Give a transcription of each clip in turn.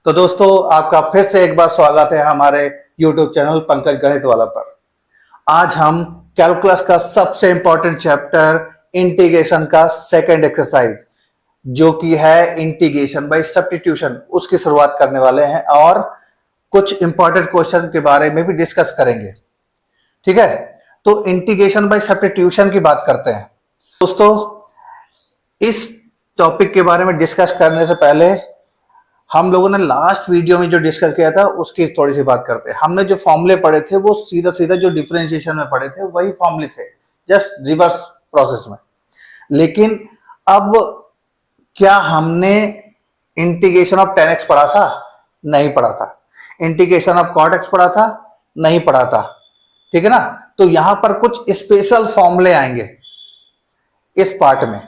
तो दोस्तों आपका फिर से एक बार स्वागत है हमारे YouTube चैनल पंकज गणित वाला पर। आज हम कैलकुलस का सबसे इंपॉर्टेंट चैप्टर इंटीग्रेशन का सेकंड एक्सरसाइज जो कि है इंटीग्रेशन बाय सब्स्टिट्यूशन उसकी शुरुआत करने वाले हैं और कुछ इंपॉर्टेंट क्वेश्चन के बारे में भी डिस्कस करेंगे। ठीक है, तो इंटीग्रेशन बाय सब्स्टिट्यूशन की बात करते हैं। दोस्तों इस टॉपिक के बारे में डिस्कस करने से पहले हम लोगों ने लास्ट वीडियो में जो डिस्कस किया था उसकी थोड़ी सी बात करते हैं। हमने जो फॉर्मूले पढ़े थे वो सीधा सीधा जो डिफरेंशिएशन में पढ़े थे वही फॉर्मूले थे, जस्ट रिवर्स प्रोसेस में। लेकिन अब क्या हमने इंटीग्रेशन ऑफ tan x पढ़ा था? नहीं पढ़ा था। इंटीग्रेशन ऑफ cot x पढ़ा था? नहीं पढ़ा था। ठीक है ना, तो यहां पर कुछ स्पेशल फॉर्मूले आएंगे इस पार्ट में।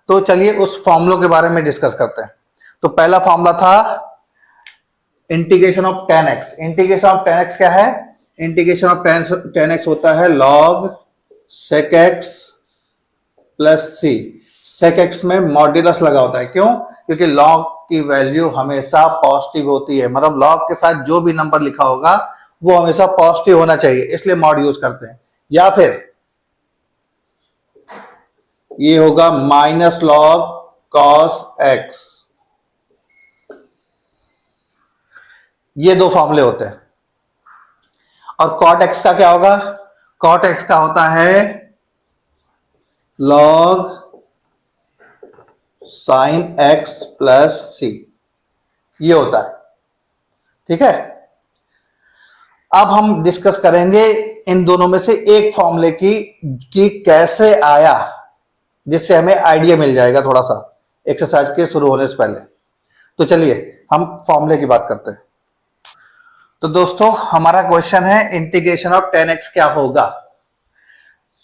तो चलिए उस फॉर्मूलों के बारे में डिस्कस करते हैं। तो पहला फॉर्मूला था integration of tan x। Integration of tan x क्या है? इंटीग्रेशन ऑफ tan x होता है log sec x plus c। sec x में मॉड्यूलस लगा होता है। क्यों? क्योंकि log की वैल्यू हमेशा पॉजिटिव होती है, मतलब log के साथ जो भी नंबर लिखा होगा वो हमेशा पॉजिटिव होना चाहिए, इसलिए मॉड यूज करते हैं। या फिर ये होगा माइनस log cos x। ये दो फॉर्मूले होते हैं। और cot x का क्या होगा? cot x का होता है log sin x plus c। ये होता है। ठीक है, अब हम डिस्कस करेंगे इन दोनों में से एक फॉर्मूले की कैसे आया, जिससे हमें आइडिया मिल जाएगा थोड़ा सा एक्सरसाइज के शुरू होने से पहले। तो चलिए हम फॉर्मूले की बात करते हैं। तो दोस्तों हमारा क्वेश्चन है इंटीग्रेशन ऑफ tan x क्या होगा।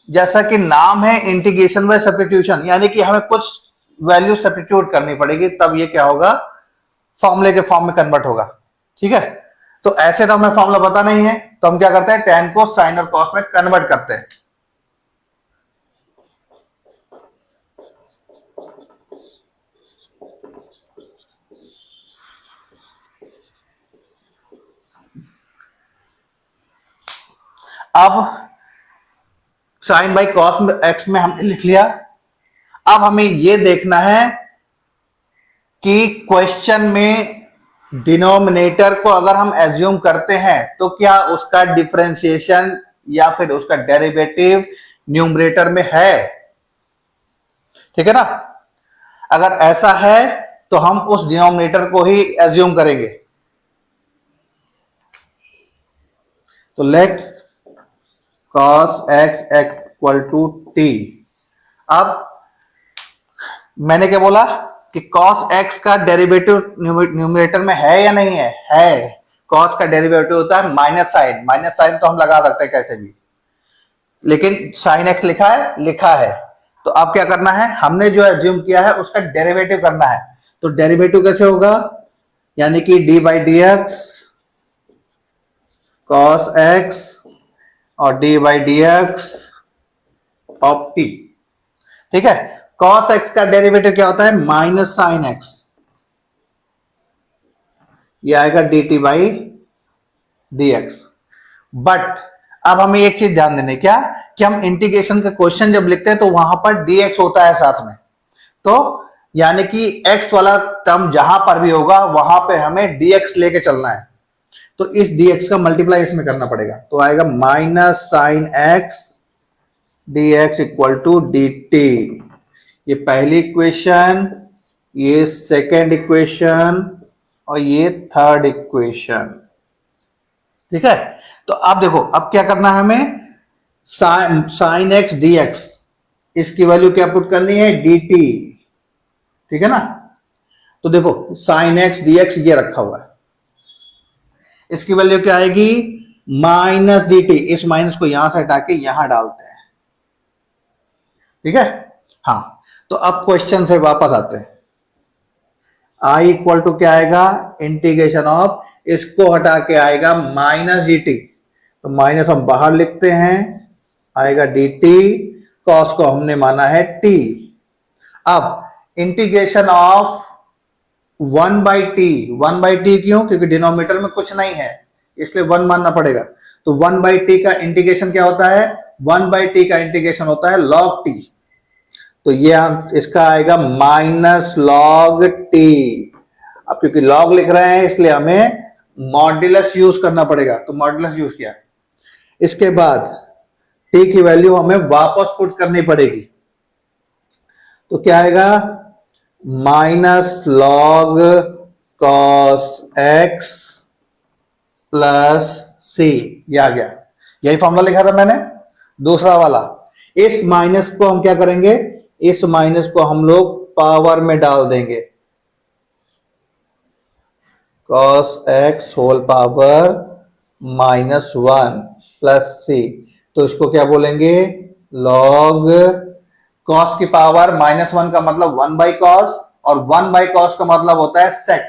जैसा कि नाम है इंटीग्रेशन बाय सब्स्टिट्यूशन, यानी कि हमें कुछ वैल्यू सब्स्टिट्यूट करनी पड़ेगी तब ये क्या होगा, फॉर्मूले के फॉर्म में कन्वर्ट होगा। ठीक है, तो ऐसे तो हमें फॉर्मूला पता नहीं है, तो हम क्या करते हैं, tan को sin और cos में कन्वर्ट करते हैं। अब साइन बाई कॉस एक्स में हमने लिख लिया। अब हमें यह देखना है कि क्वेश्चन में डिनोमिनेटर को अगर हम एज्यूम करते हैं तो क्या उसका डिफरेंशिएशन या फिर उसका डेरिवेटिव न्यूमरेटर में है। ठीक है ना, अगर ऐसा है तो हम उस डिनोमिनेटर को ही एज्यूम करेंगे। तो let cos x equal to t। अब मैंने क्या बोला कि cos x का डेरिवेटिव न्यूमरेटर में है या नहीं है? है। cos का डेरिवेटिव होता है माइनस साइन। माइनस साइन तो हम लगा सकते हैं कैसे भी, लेकिन sin x लिखा है, लिखा है। तो अब क्या करना है, हमने जो एज्यूम किया है उसका डेरिवेटिव करना है। तो डेरिवेटिव कैसे होगा, यानी कि D by D x cos x और D by D x of T. ठीक है, cos x का डेरिवेटिव क्या होता है, माइनस साइन एक्स। ये आएगा D T by D x. But अब हमें एक चीज ध्यान देने, क्या कि हम इंटीग्रेशन का क्वेश्चन जब लिखते हैं तो वहां पर dx होता है साथ में। तो यानी कि x वाला टर्म जहां पर भी होगा वहां पे हमें dx लेके चलना है। तो इस dx का मल्टीप्लाई इसमें करना पड़ेगा, तो आएगा minus sine x dx equal to dt। ये पहली इक्वेशन, ये सेकेंड इक्वेशन और ये थर्ड इक्वेशन। ठीक है, तो अब देखो अब क्या करना है हमें, साइन एक्स dx इसकी वैल्यू क्या पुट करनी है, dt। ठीक है ना, तो देखो साइन एक्स dx ये रखा हुआ है, इसकी वैल्यू क्या आएगी, माइनस डी टी। इस माइनस को यहां से हटा के यहां डालते हैं। ठीक है, हाँ। तो अब क्वेश्चन से वापस आते हैं। आई इक्वल टू क्या आएगा, इंटीग्रेशन ऑफ, इसको हटा के आएगा माइनस डी टी। तो माइनस हम बाहर लिखते हैं, आएगा डी टी। कॉस को हमने माना है टी। अब इंटीग्रेशन ऑफ 1/t क्यों? क्योंकि डिनोमिनेटर में कुछ नहीं है इसलिए 1 मानना पड़ेगा। तो 1/t का इंटीग्रेशन क्या होता है? 1/t का इंटीग्रेशन होता है log t। तो ये इसका आएगा माइनस log t। अब क्योंकि log लिख रहे हैं इसलिए हमें मॉड्यूलस यूज करना पड़ेगा, तो मॉड्यूलस यूज किया। इसके बाद t की वैल्यू हमें वापस पुट करनी पड़ेगी, तो क्या आएगा? Minus log cos x plus सी। ये आ गया, यही फॉर्मूला लिखा था मैंने दूसरा वाला। इस माइनस को हम क्या करेंगे? इस माइनस को हम लोग पावर में डाल देंगे, cos x whole power -1 plus C. तो इसको क्या बोलेंगे? log cos की पावर -1 का मतलब 1/cos, और 1/cos का मतलब होता है sec।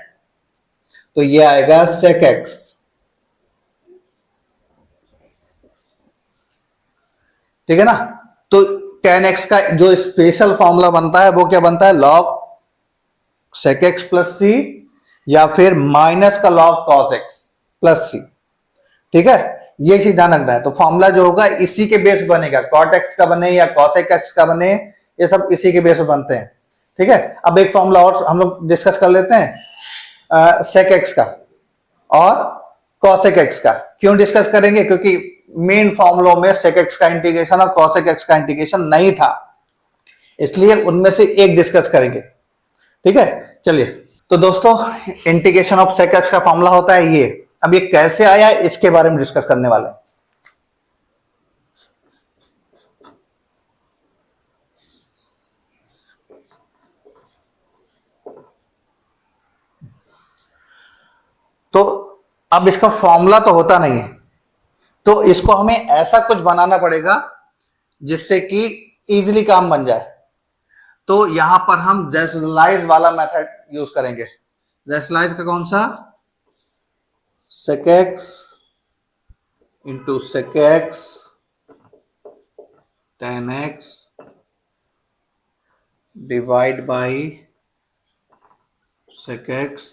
तो ये आएगा sec x। ठीक है ना? तो tan x का जो स्पेशल फॉर्मूला बनता है वो क्या बनता है? log sec x plus C, या फिर माइनस का log cos x प्लस सी। ठीक है, ये चीज ध्यान रखना है। तो फॉर्मूला जो होगा इसी के बेस बनेगा, cot x का बने या cosec x का बने, ये सब इसी के बेस पे बनते हैं। ठीक है, अब एक फॉर्मूला और हम लोग डिस्कस कर लेते हैं sec x का और cosec x का। क्यों डिस्कस करेंगे? क्योंकि मेन फॉर्मूलों में sec x का इंटीग्रेशन और cosec x का इंटीग्रेशन नहीं था, इसलिए उनमें से एक डिस्कस करेंगे। ठीक है, चलिए। तो दोस्तों इंटीग्रेशन ऑफ sec x का फॉर्मूला होता है ये। अब ये कैसे आया इसके बारे में डिस्कस करने वाले हैं। तो अब इसका फॉर्मूला तो होता नहीं है, तो इसको हमें ऐसा कुछ बनाना पड़ेगा जिससे कि इजीली काम बन जाए। तो यहां पर हम जेनरलाइज वाला मेथड यूज करेंगे। जेनरलाइज का कौन सा? sec x into sec x tan x divide by sec x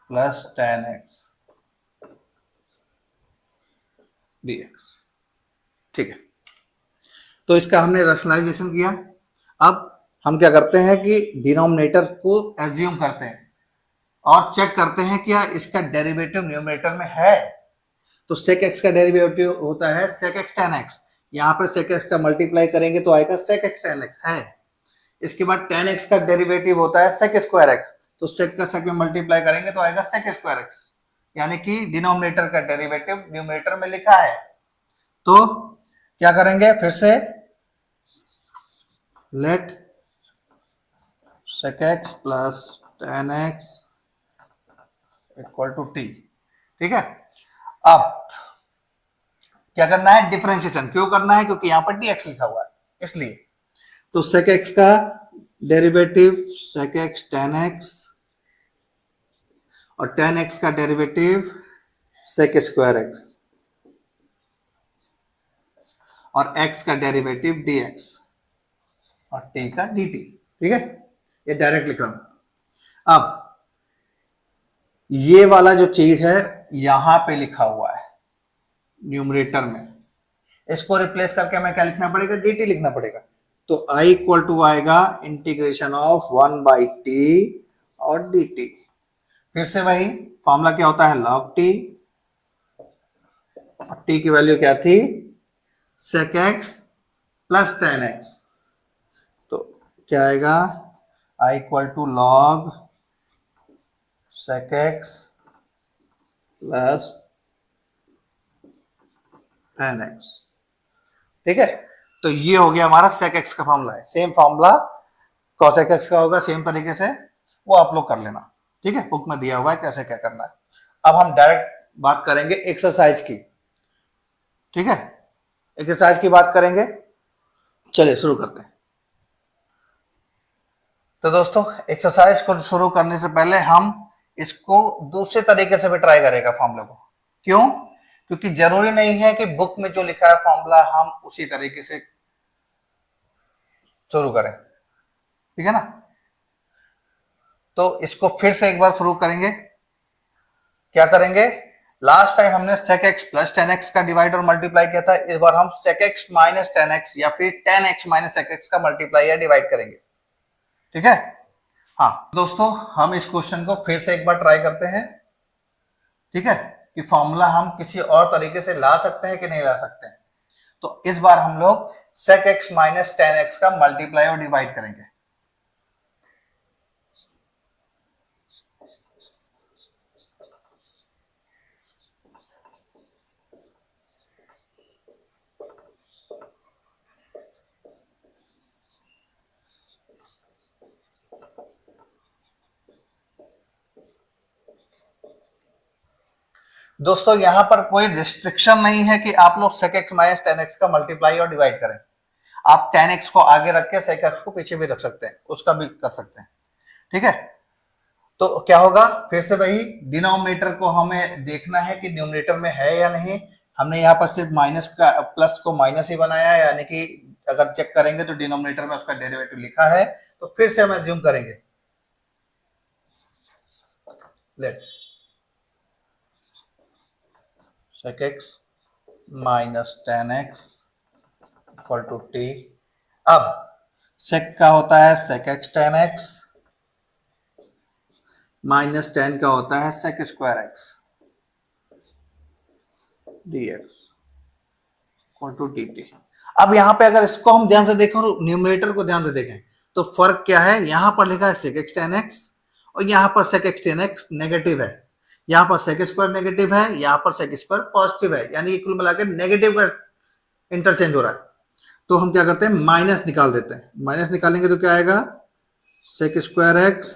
plus tan x dx। ठीक है, तो इसका हमने रैशनलाइजेशन किया। अब हम क्या करते हैं कि डिनोमिनेटर को एज्यूम करते हैं और चेक करते हैं क्या इसका डेरिवेटिव न्यूमरेटर में है। तो sec x का डेरिवेटिव होता है sec x tan x। यहां पर sec x का मल्टीप्लाई करेंगे तो आएगा sec x tan x है। इसके बाद tan x का डेरिवेटिव होता है sec स्क्वायर x। तो sec का sec में मल्टीप्लाई करेंगे तो आएगा sec स्क्वायर x, यानी कि डिनोमिनेटर का डेरिवेटिव न्यूमरेटर में लिखा है। तो क्या करेंगे? फिर से let sec x plus tan x equal to t। ठीक है, अब क्या करना है? डिफरेंशिएशन। क्यों करना है? क्योंकि यहां पर dx लिखा हुआ है इसलिए। तो sec x का derivative sec x tan x और tan x का डेरिवेटिव sec स्क्वायर x और x का डेरिवेटिव dx और t का dt। ठीक है, ये डायरेक्ट लिख रहा हूं। अब ये वाला जो चीज है यहां पे लिखा हुआ है न्यूमरेटर में, इसको रिप्लेस करके हमें क्या लिखना पड़ेगा? dt लिखना पड़ेगा। तो i इक्वल टू आएगा इंटीग्रेशन ऑफ 1/t और dt। फिर से वही फॉर्मूला क्या होता है? log t, और t की वैल्यू क्या थी? sec x plus tan x। तो क्या आएगा? i equal to log sec x plus tan x। ठीक है, तो ये हो गया हमारा sec x का फॉर्मूला है। सेम फॉर्मूला cosec x का होगा, सेम तरीके से वो आप लोग कर लेना। ठीक है, बुक में दिया हुआ है कैसे क्या करना है। अब हम डायरेक्ट बात करेंगे एक्सरसाइज की। ठीक है, एक्सरसाइज की बात करेंगे। चलिए शुरू करते हैं। तो दोस्तों एक्सरसाइज को शुरू करने से पहले हम इसको दूसरे तरीके से भी ट्राई करेगा फॉर्मूले को। क्यों? क्योंकि जरूरी नहीं है कि बुक में जो लिखा है फॉर्मूला हम उसी तरीके से शुरू करें। ठीक है ना? तो इसको फिर से एक बार शुरू करेंगे। क्या करेंगे, लास्ट टाइम हमने sec x plus ten x का डिवाइड और मल्टीप्लाई किया था, इस बार हम sec x minus ten x या फिर ten x minus sec x का मल्टीप्लाई या डिवाइड करेंगे। ठीक है, हाँ दोस्तों हम इस क्वेश्चन को फिर से एक बार ट्राई करते हैं। ठीक है, कि फॉर्मूला हम किसी और तरीके से ला सकते हैं कि नहीं ला सकते हैं। तो इस बार हम लोग sec x minus ten x का मल्टीप्लाई और डिवाइड करेंगे। दोस्तों यहां पर कोई रिस्ट्रिक्शन नहीं है कि आप लोग sec x minus ten x का मल्टीप्लाई और डिवाइड करें। आप टेन एक्स को आगे रख के sec x को पीछे भी रख सकते हैं, उसका भी कर सकते हैं। ठीक है, तो क्या होगा, फिर से वही डिनोमिनेटर को हमें देखना है कि न्यूमरेटर में है या नहीं। हमने यहाँ पर सिर्फ माइनस का प्लस को माइनस ही बनाया है, यानी कि अगर चेक करेंगे तो डिनोमिनेटर में उसका डेरिवेटिव लिखा है। तो फिर से हम एज्यूम करेंगे, let sec x minus ten x equal to T. अब sec का होता है sec x tan x minus tan का होता है sec square x dx equal to dt। अब यहां पे अगर इसको हम ध्यान से देखें और न्यूमरेटर को ध्यान से देखें तो फर्क क्या है, यहां पर लिखा है sec x टेन एक्स और यहां पर sec x tan x negative है, यहां पर sec स्क्वायर नेगेटिव है, यहां पर sec स्क्वायर पॉजिटिव है, यानी कुल मिलाकर नेगेटिव का इंटरचेंज हो रहा है। तो हम क्या करते हैं, माइनस निकाल देते हैं। माइनस निकालेंगे तो क्या आएगा, sec square x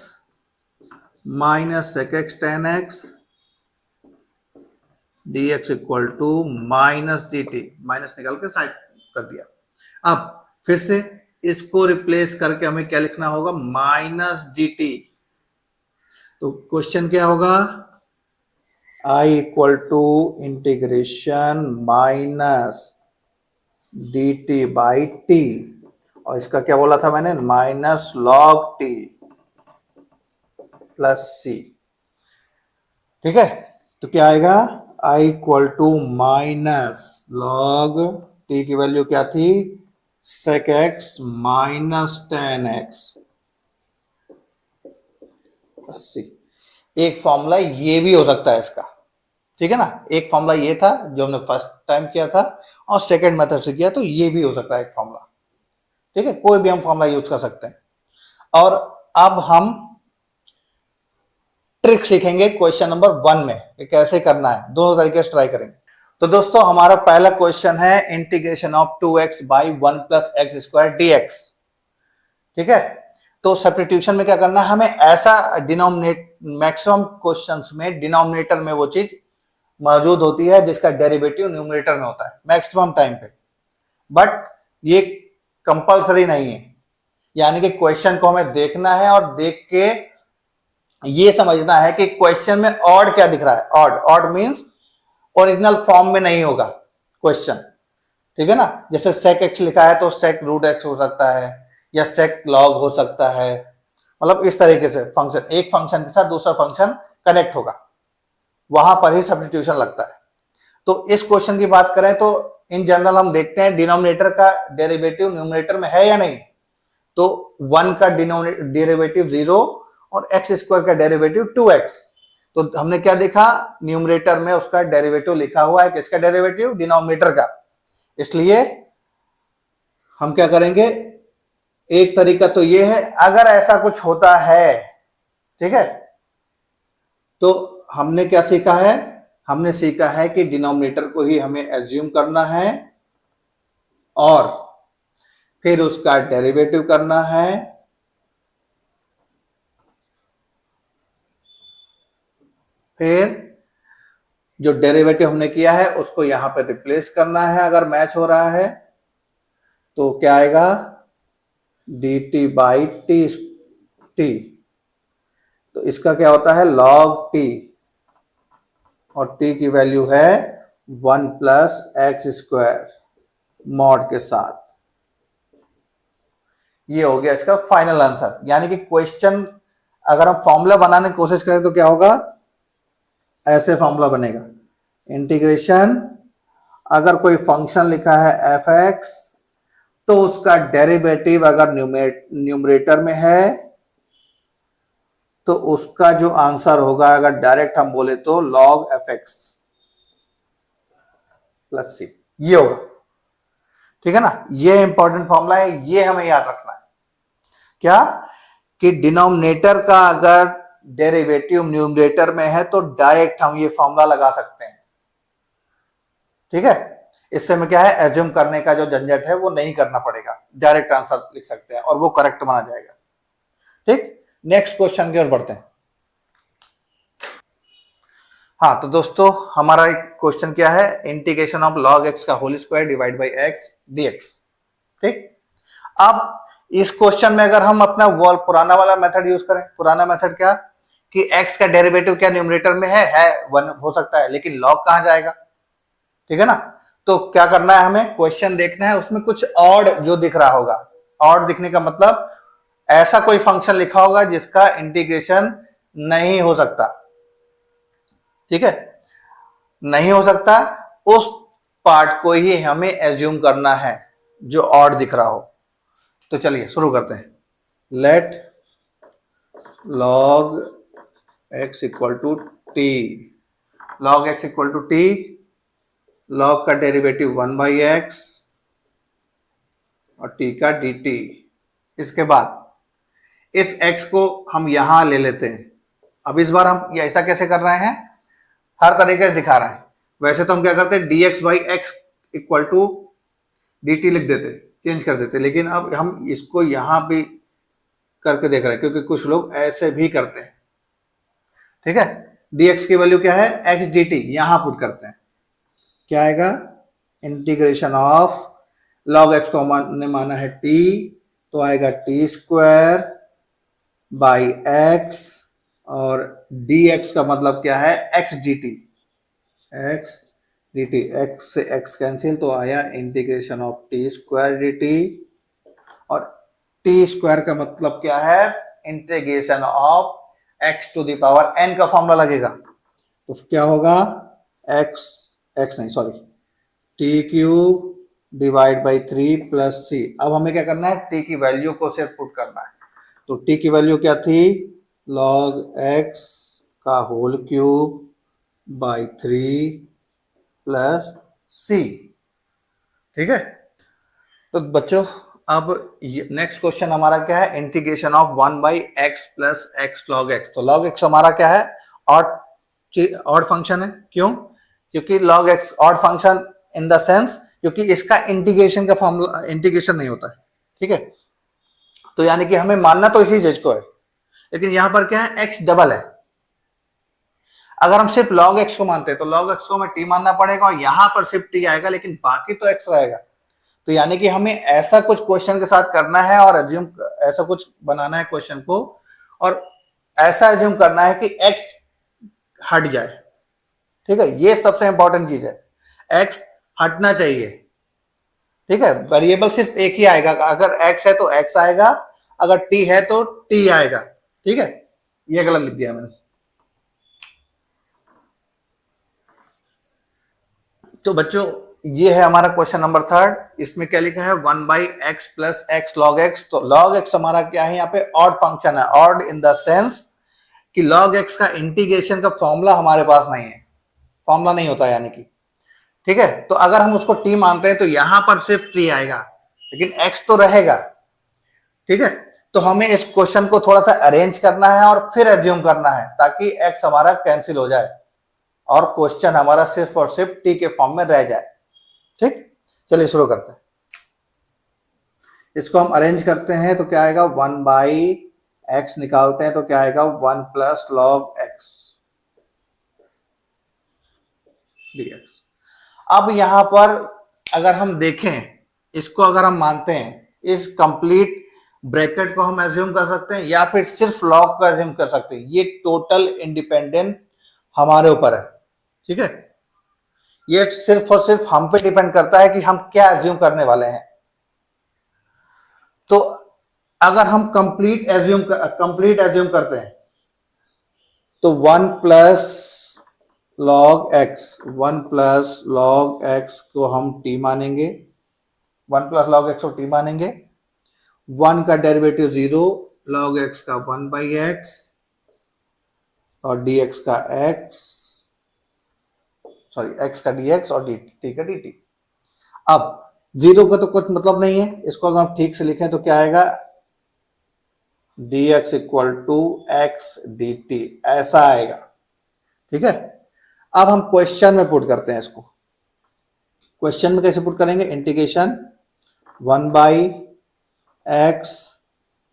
minus sec x tan x dx equal to minus dt। Minus निकाल के साइड कर दिया। अब फिर से इसको रिप्लेस करके हमें क्या लिखना होगा, माइनस dt। तो क्वेश्चन क्या होगा, I equal to integration minus dt by t, और इसका क्या बोला था मैंने, minus log t plus c। ठीक है, तो क्या आएगा, I equal to minus log t की वैल्यू क्या थी, sec x minus ten x plus c। एक फॉर्मूला ये भी हो सकता है इसका। ठीक है ना, एक फॉर्मूला ये था जो हमने फर्स्ट टाइम किया था और सेकंड मेथड से किया, तो ये भी हो सकता है एक फॉर्मूला। ठीक है, कोई भी हम फॉर्मूला यूज कर सकते हैं। और अब हम ट्रिक सीखेंगे क्वेश्चन नंबर 1 में कि कैसे करना है, दोनों तरीके से ट्राई करेंगे। तो दोस्तों हमारा पहला क्वेश्चन है integration of 2x by 1 plus x square dx। ठीक है, तो सब्स्टिट्यूशन में क्या करना है, हमें ऐसा डिनोमिनेट, मैक्सिमम क्वेश्चंस में डिनोमिनेटर में वो चीज मौजूद होती है जिसका डेरिवेटिव न्यूमरेटर में होता है मैक्सिमम टाइम पे, बट ये कंपलसरी नहीं है। यानी कि क्वेश्चन को हमें देखना है और देख के ये समझना है कि क्वेश्चन में ऑड क्या दिख रहा है। Odd, odd means original form में नहीं होगा क्वेश्चन। ठीक है ना, जैसे sec x लिखा है तो sec रूट x हो सकता है या sec log हो सकता है, मतलब इस तरीके से फंक्शन, एक फंक्शन के साथ दूसरा फंक्शन कनेक्ट होगा, वहां पर ही सब्स्टिट्यूशन लगता है। तो इस क्वेश्चन की बात करें तो इन जनरल हम देखते हैं डिनोमिनेटर का डेरिवेटिव न्यूमरेटर में है या नहीं। तो 1 का डेरिवेटिव 0 और x स्क्वायर का डेरिवेटिव 2x। तो हमने क्या देखा, न्यूमरेटर में उसका डेरिवेटिव लिखा हुआ है, किसका डेरिवेटिव, डिनोमिनेटर का। इसलिए हम क्या करेंगे, एक तरीका तो ये है, अगर ऐसा कुछ होता है, ठीक है, तो हमने क्या सीखा है, हमने सीखा है कि डिनोमिनेटर को ही हमें एज्यूम करना है और फिर उसका डेरिवेटिव करना है, फिर जो डेरिवेटिव हमने किया है उसको यहां पर रिप्लेस करना है। अगर मैच हो रहा है तो क्या आएगा, dt बाई टी। तो इसका क्या होता है, log t, और t की वैल्यू है 1 प्लस एक्स स्क्वायर मॉड के साथ। ये हो गया इसका फाइनल आंसर। यानी कि क्वेश्चन अगर हम फॉर्मूला बनाने की कोशिश करें तो क्या होगा, ऐसे फॉर्मूला बनेगा, इंटीग्रेशन, अगर कोई फंक्शन लिखा है एफ एक्स तो उसका डेरिवेटिव अगर न्यूमरेटर में है तो उसका जो आंसर होगा, अगर डायरेक्ट हम बोले तो log एफ एक्स प्लस सी, ये होगा। ठीक है ना, ये इंपॉर्टेंट फॉर्मूला है, ये हमें याद रखना है। क्या कि डिनोमिनेटर का अगर डेरिवेटिव न्यूमरेटर में है तो डायरेक्ट हम ये फॉर्मूला लगा सकते हैं। ठीक है, इससे में क्या है, एज्यूम करने का जो झंझट है वो नहीं करना पड़ेगा, डायरेक्ट आंसर लिख सकते हैं और वो करेक्ट माना जाएगा। ठीक, नेक्स्ट क्वेश्चन की ओर बढ़ते हैं। हाँ तो दोस्तों, हमारा एक क्वेश्चन क्या है, इंटीग्रेशन ऑफ log x का whole square divide by x dx। ठीक, अब इस क्वेश्चन में अगर हम अपना वो पुराना वाला मेथड यूज करें, पुराना मेथड क्या कि x का डेरिवेटिव क्या न्यूमरेटर में है 1 हो सकता है, लेकिन log कहां जाएगा। ठीक है ना, तो क्या करना है, हमें क्वेश्चन देखना है, उसमें कुछ ऑड जो दिख रहा होगा, ऑड दिखने का मतलब ऐसा कोई फंक्शन लिखा होगा जिसका इंटीग्रेशन नहीं हो सकता। ठीक है, नहीं हो सकता, उस पार्ट को ही हमें एज्यूम करना है जो ऑड दिख रहा हो। तो चलिए शुरू करते हैं। Let log x equal to T, log x equal to T, log का डेरिवेटिव 1/x और t का dt। इसके बाद इस x को हम यहां ले लेते हैं। अब इस बार हम ऐसा कैसे कर रहे हैं, हर तरीके से दिखा रहे हैं। वैसे तो हम क्या करते हैं, dx by x equal to dt लिख देते, चेंज कर देते, लेकिन अब हम इसको यहां भी करके देख रहे हैं क्योंकि कुछ लोग ऐसे भी करते हैं। ठीक है, dx की वैल्यू क्या है, x dt, यहां पुट करते हैं, क्या आएगा, इंटीग्रेशन ऑफ log x को ने माना है t, तो आएगा टी स्क्वायर बाई एक्स और dx का मतलब क्या है, x dt, x dt, x से x कैंसिल तो आया integration of T square dt, और टी स्क्वायर का मतलब क्या है, integration of x to the power n का फॉर्मूला लगेगा, तो क्या होगा, T cube divide by 3 plus C. अब हमें क्या करना है, टी की वैल्यू को सिर्फ पुट करना है, तो टी की वैल्यू क्या थी, log x का होल क्यूब बाई 3 प्लस सी। ठीक है, तो बच्चों अब नेक्स्ट क्वेश्चन हमारा क्या है, integration of 1/x plus x log x। तो log x हमारा क्या है, ऑड फंक्शन है। क्यों, क्योंकि log x odd function in the sense क्योंकि इसका इंटीग्रेशन का फॉर्मूला, इंटीग्रेशन नहीं होता है। ठीक है, तो यानी कि हमें मानना तो इसी चीज को है, लेकिन यहां पर क्या है, x डबल है। अगर हम सिर्फ log x को मानते हैं तो log x को हमें t मानना पड़ेगा और यहां पर सिर्फ t आएगा, लेकिन बाकी तो x रहेगा। तो यानी कि हमें ऐसा कुछ क्वेश्चन के साथ करना है और एज्यूम, ऐसा कुछ बनाना है क्वेश्चन को और ऐसा एज्यूम करना है कि x हट जाए। ठीक है, ये सबसे इंपॉर्टेंट चीज है, x हटना चाहिए। ठीक है, वेरिएबल सिर्फ एक ही आएगा, अगर x है तो x आएगा, अगर t है तो t आएगा। ठीक है, ये गलत लिख दिया मैंने। तो बच्चों ये है हमारा क्वेश्चन नंबर 3, इसमें क्या लिखा है, 1/x plus x log x। तो log x हमारा क्या है, यहाँ पे ऑड फंक्शन है, ऑड इन द सेंस कि log x का इंटीग्रेशन का फॉर्मूला हमारे पास नहीं है, फॉर्मूला नहीं होता यानी कि। ठीक है, तो अगर हम उसको t मानते हैं तो यहां पर सिर्फ t आएगा, लेकिन x तो रहेगा। ठीक है, तो हमें इस क्वेश्चन को थोड़ा सा अरेंज करना है और फिर एज्यूम करना है ताकि x हमारा कैंसिल हो जाए और क्वेश्चन हमारा सिर्फ और सिर्फ t के फॉर्म में रह जाए। ठीक, चलिए शुरू करते हैं। इसको हम अरेंज करते हैं तो क्या आएगा, 1/x निकालते हैं तो क्या आएगा, 1 प्लस log x dx। अब यहां पर अगर हम देखें, इसको अगर हम मानते हैं, इस कंप्लीट ब्रैकेट को हम एज्यूम कर सकते हैं या फिर सिर्फ log को एज्यूम कर सकते हैं, ये टोटल इंडिपेंडेंट हमारे ऊपर है। ठीक है, ये सिर्फ और सिर्फ हम पे डिपेंड करता है कि हम क्या एज्यूम करने वाले हैं। तो अगर हम कंप्लीट एज्यूम करते हैं तो 1 प्लस लॉग एक्स को हम टी मानेंगे, 1 प्लस लॉग एक्स को टी मानेंगे। 1 का डेरिवेटिव 0, लॉग एक्स का 1/x और dx का x, सॉरी x का dx और टी का dt। अब 0 का तो कुछ मतलब नहीं है, इसको अगर हम ठीक से लिखें तो क्या आएगा, dx equal to x dt, ऐसा आएगा। ठीक है, अब हम क्वेश्चन में पुट करते हैं इसको। क्वेश्चन में कैसे पुट करेंगे, इंटीग्रेशन 1/x,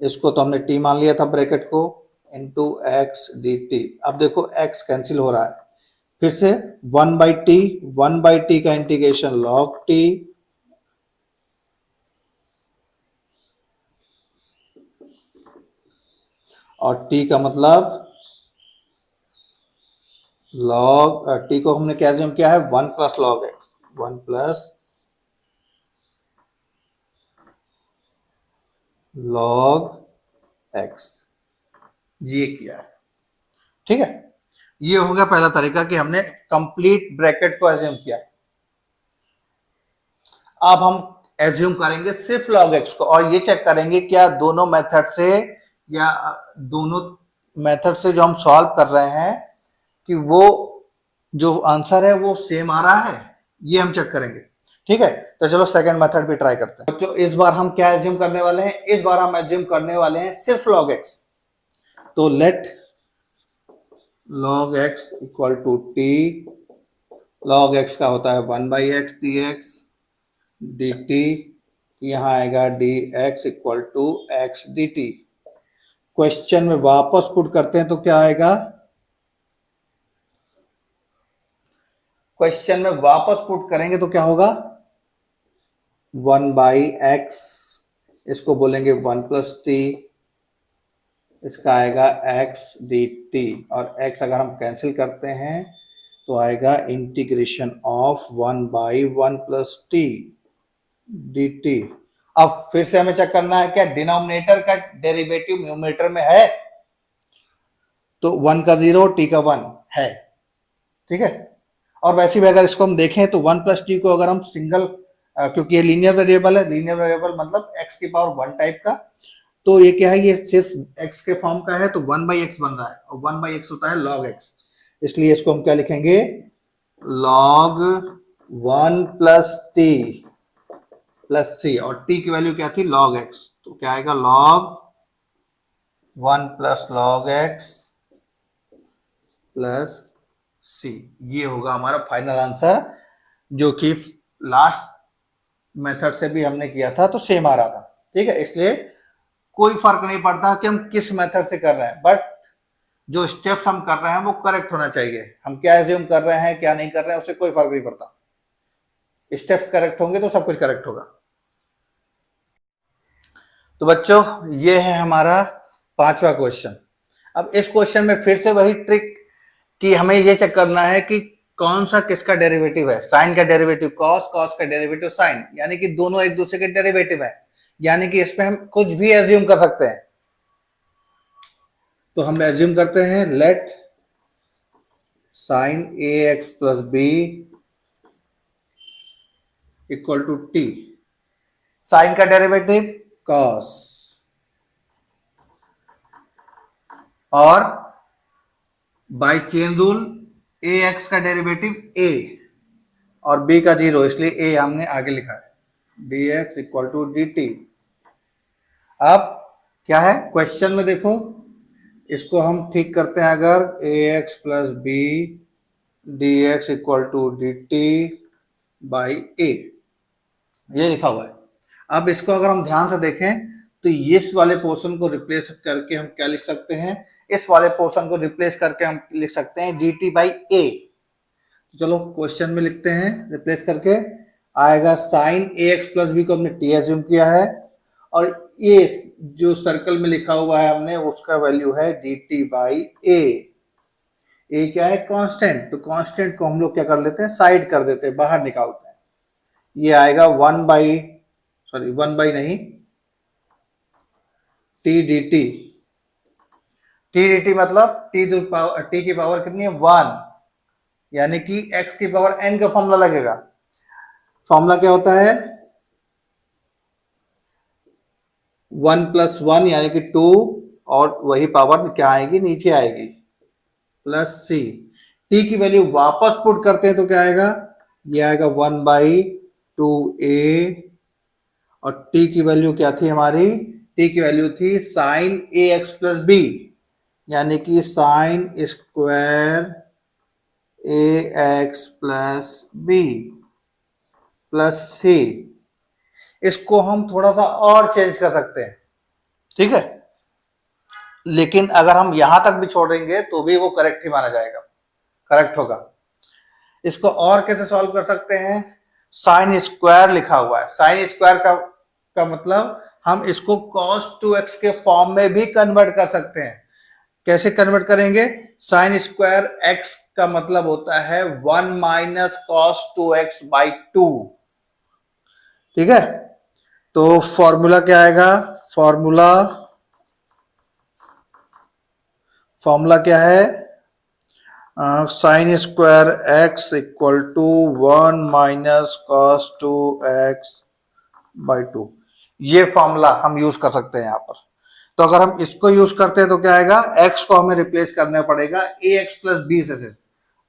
इसको तो हमने t मान लिया था ब्रैकेट को, इंटू एक्स dt। अब देखो x कैंसिल हो रहा है, फिर से 1/t का इंटीग्रेशन log t, और t का मतलब log t को हमने क्या ज्यूम किया है, 1 plus log x, 1 plus log x, ये किया है। ठीक है, ये हो गया पहला तरीका कि हमने कंप्लीट ब्रैकेट को एज्यूम किया है। अब हम एज्यूम करेंगे सिर्फ log x को, और ये चेक करेंगे क्या दोनों मेथड से, या दोनों मेथड से जो हम सॉल्व कर रहे हैं कि वो जो आंसर है वो सेम आ रहा है, ये हम चेक करेंगे। ठीक है, तो चलो सेकंड मेथड भी ट्राई करते हैं। बच्चों इस बार हम क्या एज्यूम करने वाले हैं, इस बार हम एज्यूम करने वाले हैं सिर्फ log x। तो let log x equal to T, log x का होता है 1/x dx dt, यहां आएगा dx equal to x dt। Question में वापस पुट करते हैं तो क्या आएगा, क्वेश्चन में वापस पुट करेंगे तो क्या होगा, 1/x, इसको बोलेंगे 1 + t, इसका आएगा x dt, और x अगर हम कैंसिल करते हैं तो आएगा इंटीग्रेशन ऑफ 1/1 + t dt। अब फिर से हमें चेक करना है क्या डिनोमिनेटर का डेरिवेटिव न्यूमरेटर में है, तो 1 का 0 t का 1 है। ठीक है, और वैसे भी अगर इसको हम देखें तो 1 + t को अगर हम सिंगल, क्योंकि ये लीनियर वेरिएबल है, लीनियर वेरिएबल मतलब x की पावर 1 टाइप का, तो ये क्या है, ये सिर्फ x के फॉर्म का है, तो 1/x बन रहा है, और 1/x होता है log x, इसलिए इसको हम क्या लिखेंगे, log 1 + t + c, और t की वैल्यू क्या थी, log x, तो क्या आएगा, log 1 + log x + c, ये होगा हमारा फाइनल आंसर, जो कि लास्ट मेथड से भी हमने किया था तो सेम आ रहा था। ठीक है, इसलिए कोई फर्क नहीं पड़ता कि हम किस मेथड से कर रहे हैं, बट जो स्टेप्स हम कर रहे हैं वो करेक्ट होना चाहिए। हम क्या एज्यूम कर रहे हैं क्या नहीं कर रहे हैं उससे कोई फर्क नहीं पड़ता, स्टेप्स करेक्ट होंगे तो सब कुछ करेक्ट होगा। तो बच्चों ये है हमारा 5वां क्वेश्चन। अब इस क्वेश्चन में फिर से वही ट्रिक कि हमें ये चेक करना है कि कौन सा किसका डेरिवेटिव है, साइन का डेरिवेटिव कॉस, कॉस का डेरिवेटिव साइन, यानी कि दोनों एक दूसरे के डेरिवेटिव है, यानी कि इसमें हम कुछ भी एज्यूम कर सकते हैं। तो हम एज्यूम करते हैं let sine ax + b equal to t, sine का डेरिवेटिव कॉस, और बाय चेन रूल ax का डेरिवेटिव a और b का 0, इसलिए a हमने आगे लिखा है, dx इक्वल टू dt। अब क्या है क्वेश्चन में देखो, इसको हम ठीक करते हैं, अगर ax + b dx equal to dt by a, ये लिखा हुआ है। अब इसको अगर हम ध्यान से देखें तो इस वाले पोर्शन को रिप्लेस करके हम क्या लिख सकते हैं, इस वाले पोर्शन को रिप्लेस करके हम लिख सकते हैं dt बाई a। चलो क्वेश्चन में लिखते हैं, रिप्लेस करके आएगा साइन ax + b को हमने t एज्यूम किया है, और ये जो सर्कल में लिखा हुआ है हमने उसका वैल्यू है dt बाई a। a क्या है, कांस्टेंट, तो कांस्टेंट को हम लोग क्या कर लेते हैं, साइड कर देते हैं, बाहर निकालते हैं, ये आएगा 1 बाई नहीं t dt। T D T मतलब टी की पावर कितनी है 1, यानी कि x की पावर n का फॉर्मूला लगेगा। फॉर्मूला क्या होता है 1 + 1 यानी कि 2, और वही पावर क्या आएगी नीचे आएगी प्लस सी। टी की वैल्यू वापस पुट करते हैं तो क्या आएगा, ये आएगा 1/2a, और टी की वैल्यू क्या थी हमारी, टी की वैल्यू थी साइन ए एक्स प्लस बी, यानी कि साइन स्क्वायर ए x plus B plus C. इसको हम थोड़ा सा और चेंज कर सकते हैं, ठीक है, लेकिन अगर हम यहां तक भी छोड़ेंगे तो भी वो करेक्ट ही माना जाएगा, करेक्ट होगा। इसको और कैसे सॉल्व कर सकते हैं, साइन स्क्वायर लिखा हुआ है, साइन स्क्वायर का मतलब हम इसको cos 2x के फॉर्म में भी कन्वर्ट कर सकते हैं। कैसे कन्वर्ट करेंगे, साइन स्क्वायर x का मतलब होता है 1 - cos 2x/2, ठीक है। तो फॉर्मूला क्या आएगा, फॉर्मूला क्या है, sine square x equal to 1 - cos 2x/2, ये फॉर्मूला हम यूज कर सकते हैं यहां पर। तो अगर हम इसको यूज करते हैं तो क्या आएगा, x को हमें रिप्लेस करना पड़ेगा ax प्लस b से,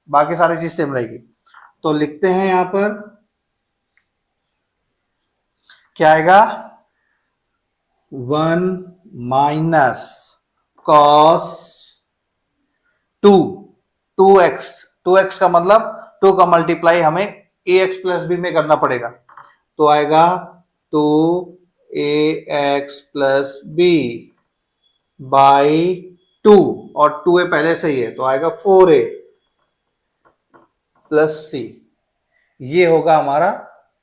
बाकी सारी चीज सेम रहेगी। तो लिखते हैं यहां पर क्या आएगा, 1 - cos 2x का मतलब 2 का मल्टीप्लाई हमें ax प्लस b में करना पड़ेगा, तो आएगा 2ax प्लस b बाई 2, और 2a पहले से ही है तो आएगा 4a प्लस सी। ये होगा हमारा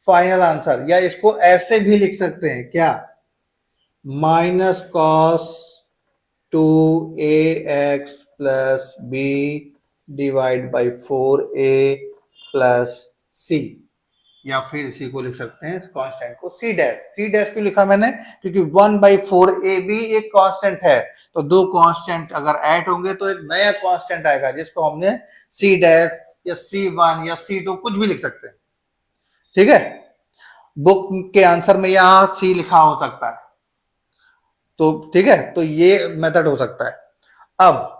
फाइनल आंसर। या इसको ऐसे भी लिख सकते हैं क्या, -cos 2ax plus b divide by 4a plus C, या फिर इसी को लिख सकते हैं कांस्टेंट को c डैश। c डैश क्यों लिखा मैंने, क्योंकि 1/4a भी एक कांस्टेंट है, तो दो कांस्टेंट अगर ऐड होंगे तो एक नया कांस्टेंट आएगा जिसको हमने c डैश या c1 या c2 कुछ भी लिख सकते हैं, ठीक है। बुक के आंसर में यहां c लिखा हो सकता है, तो ठीक है, तो ये मेथड हो सकता है। अब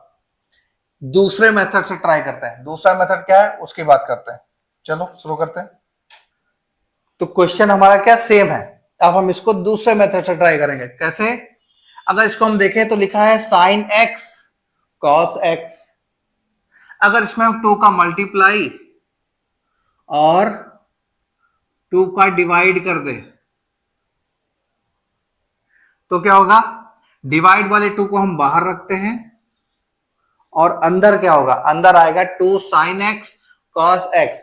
दूसरे मेथड से ट्राई करते हैं, दूसरा मेथड क्या है उसकी बात करते हैं। चलो शुरू करते हैं। तो क्वेश्चन हमारा क्या सेम है, अब हम इसको दूसरे मेथड से ट्राई करेंगे। कैसे, अगर इसको हम देखें तो लिखा है साइन एक्स कॉस एक्स, अगर इसमें हम 2 का मल्टीप्लाई और 2 का डिवाइड कर दे तो क्या होगा, डिवाइड वाले 2 को हम बाहर रखते हैं और अंदर क्या होगा, अंदर आएगा 2 साइन एक्स कॉस एक्स।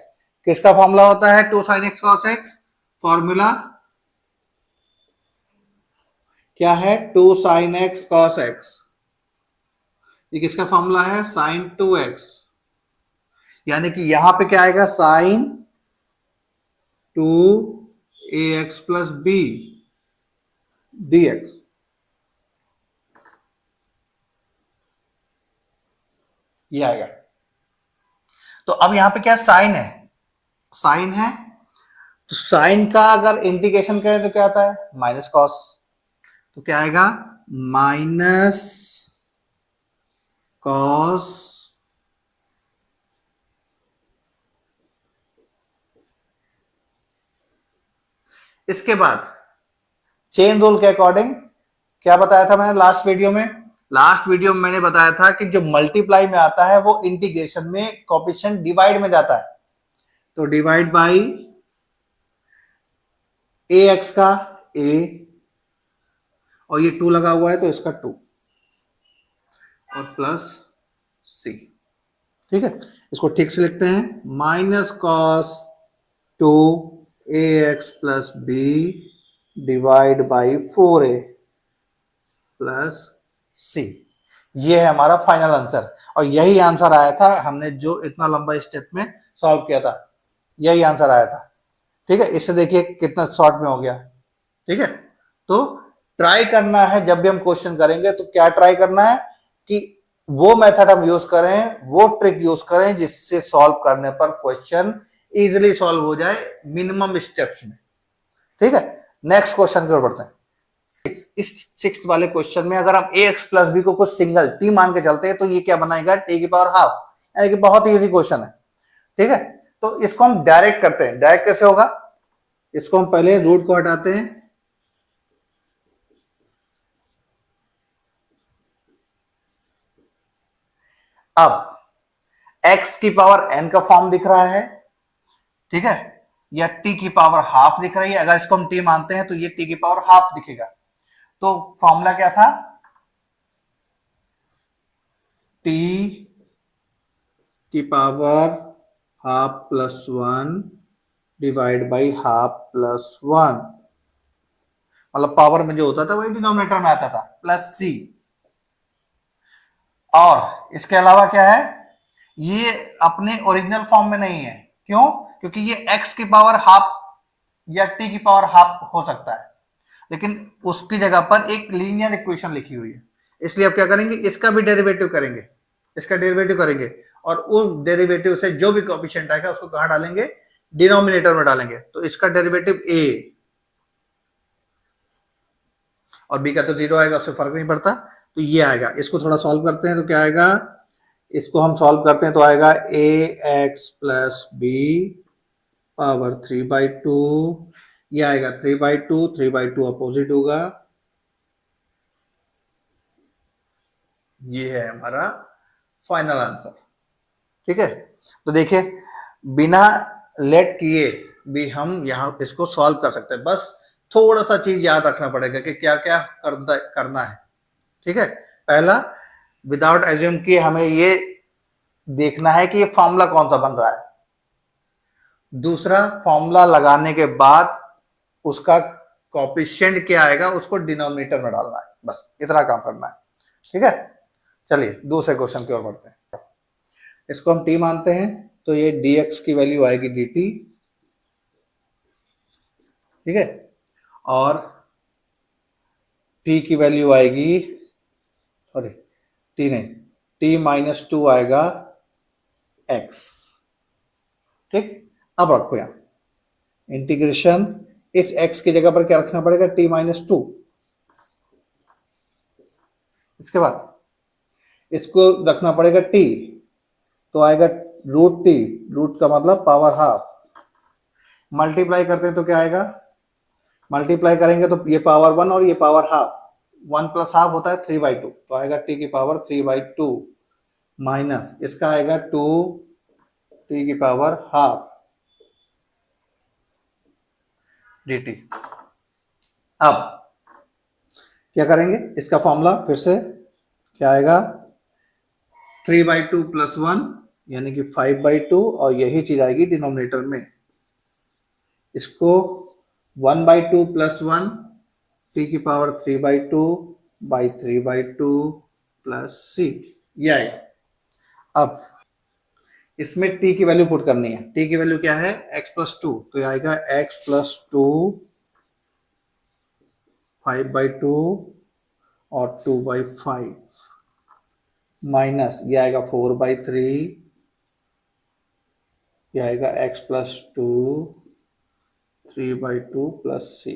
किसका फॉर्मूला होता है 2 sine x cos x, formula क्या है 2 साइन एक्स कॉस एक्स, ये किसका फॉर्मूला है साइन 2x, यानी कि यहां पे क्या आएगा sign 2ax plus b dx। ये आएगा। तो अब यहां पे क्या साइन है, साइन है, तो साइन का अगर इंटीग्रेशन करें तो क्या आता है माइनस कॉस, तो क्या आएगा माइनस कॉस इसके बाद चेन रूल के अकॉर्डिंग क्या बताया था मैंने लास्ट वीडियो में, लास्ट वीडियो में मैंने बताया था कि जो मल्टीप्लाई में आता है वो इंटीग्रेशन में कोएफिशिएंट डिवाइड में जाता है, तो डिवाइड बाई ए एक्स का a, और ये 2 लगा हुआ है तो इसका 2 और प्लस c, ठीक है। इसको ठीक से लिखते हैं minus cos 2ax plus b divide by 4a plus c। ये है हमारा फाइनल आंसर, और यही आंसर आया था हमने जो इतना लंबा स्टेप में सॉल्व किया था, यही आंसर आया था, ठीक है। इससे देखिए कितना शॉर्ट में हो गया, ठीक है। तो ट्राई करना है जब भी हम क्वेश्चन करेंगे तो क्या ट्राई करना है कि वो मेथड हम यूज करें, वो ट्रिक यूज करें जिससे सॉल्व करने पर क्वेश्चन इजीली सॉल्व हो जाए मिनिमम स्टेप्स में। ठीक है, नेक्स्ट क्वेश्चन की ओर बढ़ते हैं। इस सिक्स्थ वाले क्वेश्चन में अगर हम ए एक्स प्लस बी को कुछ सिंगल टी मान के चलते हैं तो ये क्या बनाएगा, टी की पावर हाफ, यानी कि बहुत ही इजी क्वेश्चन है। ठीक है, तो इसको हम डायरेक्ट करते हैं। डायरेक्ट कैसे होगा, इसको हम पहले रूट को हटाते हैं, अब x की पावर n का फॉर्म दिख रहा है, ठीक है, या t की पावर हाफ दिख रही है। अगर इसको हम t मानते हैं तो ये t की पावर हाफ दिखेगा। तो फॉर्मूला क्या था, t की power half plus 1 divide by half plus 1, मतलब पावर में जो होता था वही डिनोमिनेटर में आता था, प्लस c। और इसके अलावा क्या है, ये अपने ओरिजिनल फॉर्म में नहीं है। क्यों, क्योंकि ये x की पावर हाफ या t की पावर हाफ हो सकता है, लेकिन उसकी जगह पर एक लीनियर इक्वेशन लिखी हुई है। इसलिए अब क्या करेंगे, इसका भी डेरिवेटिव करेंगे, इसका डेरिवेटिव करेंगे, और उस डेरिवेटिव से जो भी कोएफिशिएंट आएगा उसको कहां डालेंगे, डिनोमिनेटर में डालेंगे। तो इसका डेरिवेटिव a और b का तो जीरो आएगा, उससे फर्क नहीं पड़ता, तो ये आएगा। इसको थोड़ा सॉल्व करते हैं तो क्या आएगा, इसको हम सॉल्व करते हैं तो आएगा ए एक्स प्लस बी पावर 3/2, ये आएगा 3/2, 3/2 अपोजिट होगा, ये है हमारा फाइनल आंसर। ठीक है, तो देखिए बिना लेट किए भी हम यहां इसको सॉल्व कर सकते हैं। बस थोड़ा सा चीज याद रखना पड़ेगा कि क्या क्या करना है। ठीक है, पहला, विदाउट एज्यूम किए हमें ये देखना है कि ये फॉर्मूला कौन सा बन रहा है। दूसरा, फॉर्मूला लगाने के बाद उसका कोएफिशिएंट क्या आएगा उसको डिनोमिनेटर में डालना है, बस इतना काम करना है। ठीक है, चलिए दूसरे क्वेश्चन की ओर बढ़ते हैं। इसको हम t मानते हैं तो ये dx की वैल्यू आएगी dt, ठीक है, और t की वैल्यू आएगी, सॉरी t नहीं, t माइनस 2 आएगा x। ठीक, अब रखो यहां इंटीग्रेशन, इस x की जगह पर क्या रखना पड़ेगा, t माइनस 2। इसके बाद इसको रखना पड़ेगा t, तो आएगा रूट टी, रूट का मतलब पावर हाफ। मल्टीप्लाई करते हैं तो क्या आएगा, मल्टीप्लाई करेंगे तो ये पावर 1 और ये पावर हाफ, 1 प्लस हाफ होता है 3/2, तो आएगा टी की पावर 3/2 माइनस इसका आएगा 2 टी की पावर हाफ dt। अब क्या करेंगे, इसका फॉर्मूला फिर से क्या आएगा, 3/2 प्लस 1 यानी कि 5/2, और यही चीज आएगी डिनोमिनेटर में। इसको 1/2 प्लस 1 टी की पावर 3/2 बाई 3/2 प्लस c, ये आएगा। अब इसमें t की वैल्यू पुट करनी है। t की वैल्यू क्या है, x प्लस 2, तो ये आएगा x प्लस 2 5/2 और 2/5 माइनस ये आएगा 4/3, ये आएगा x प्लस 2 3/2 प्लस c।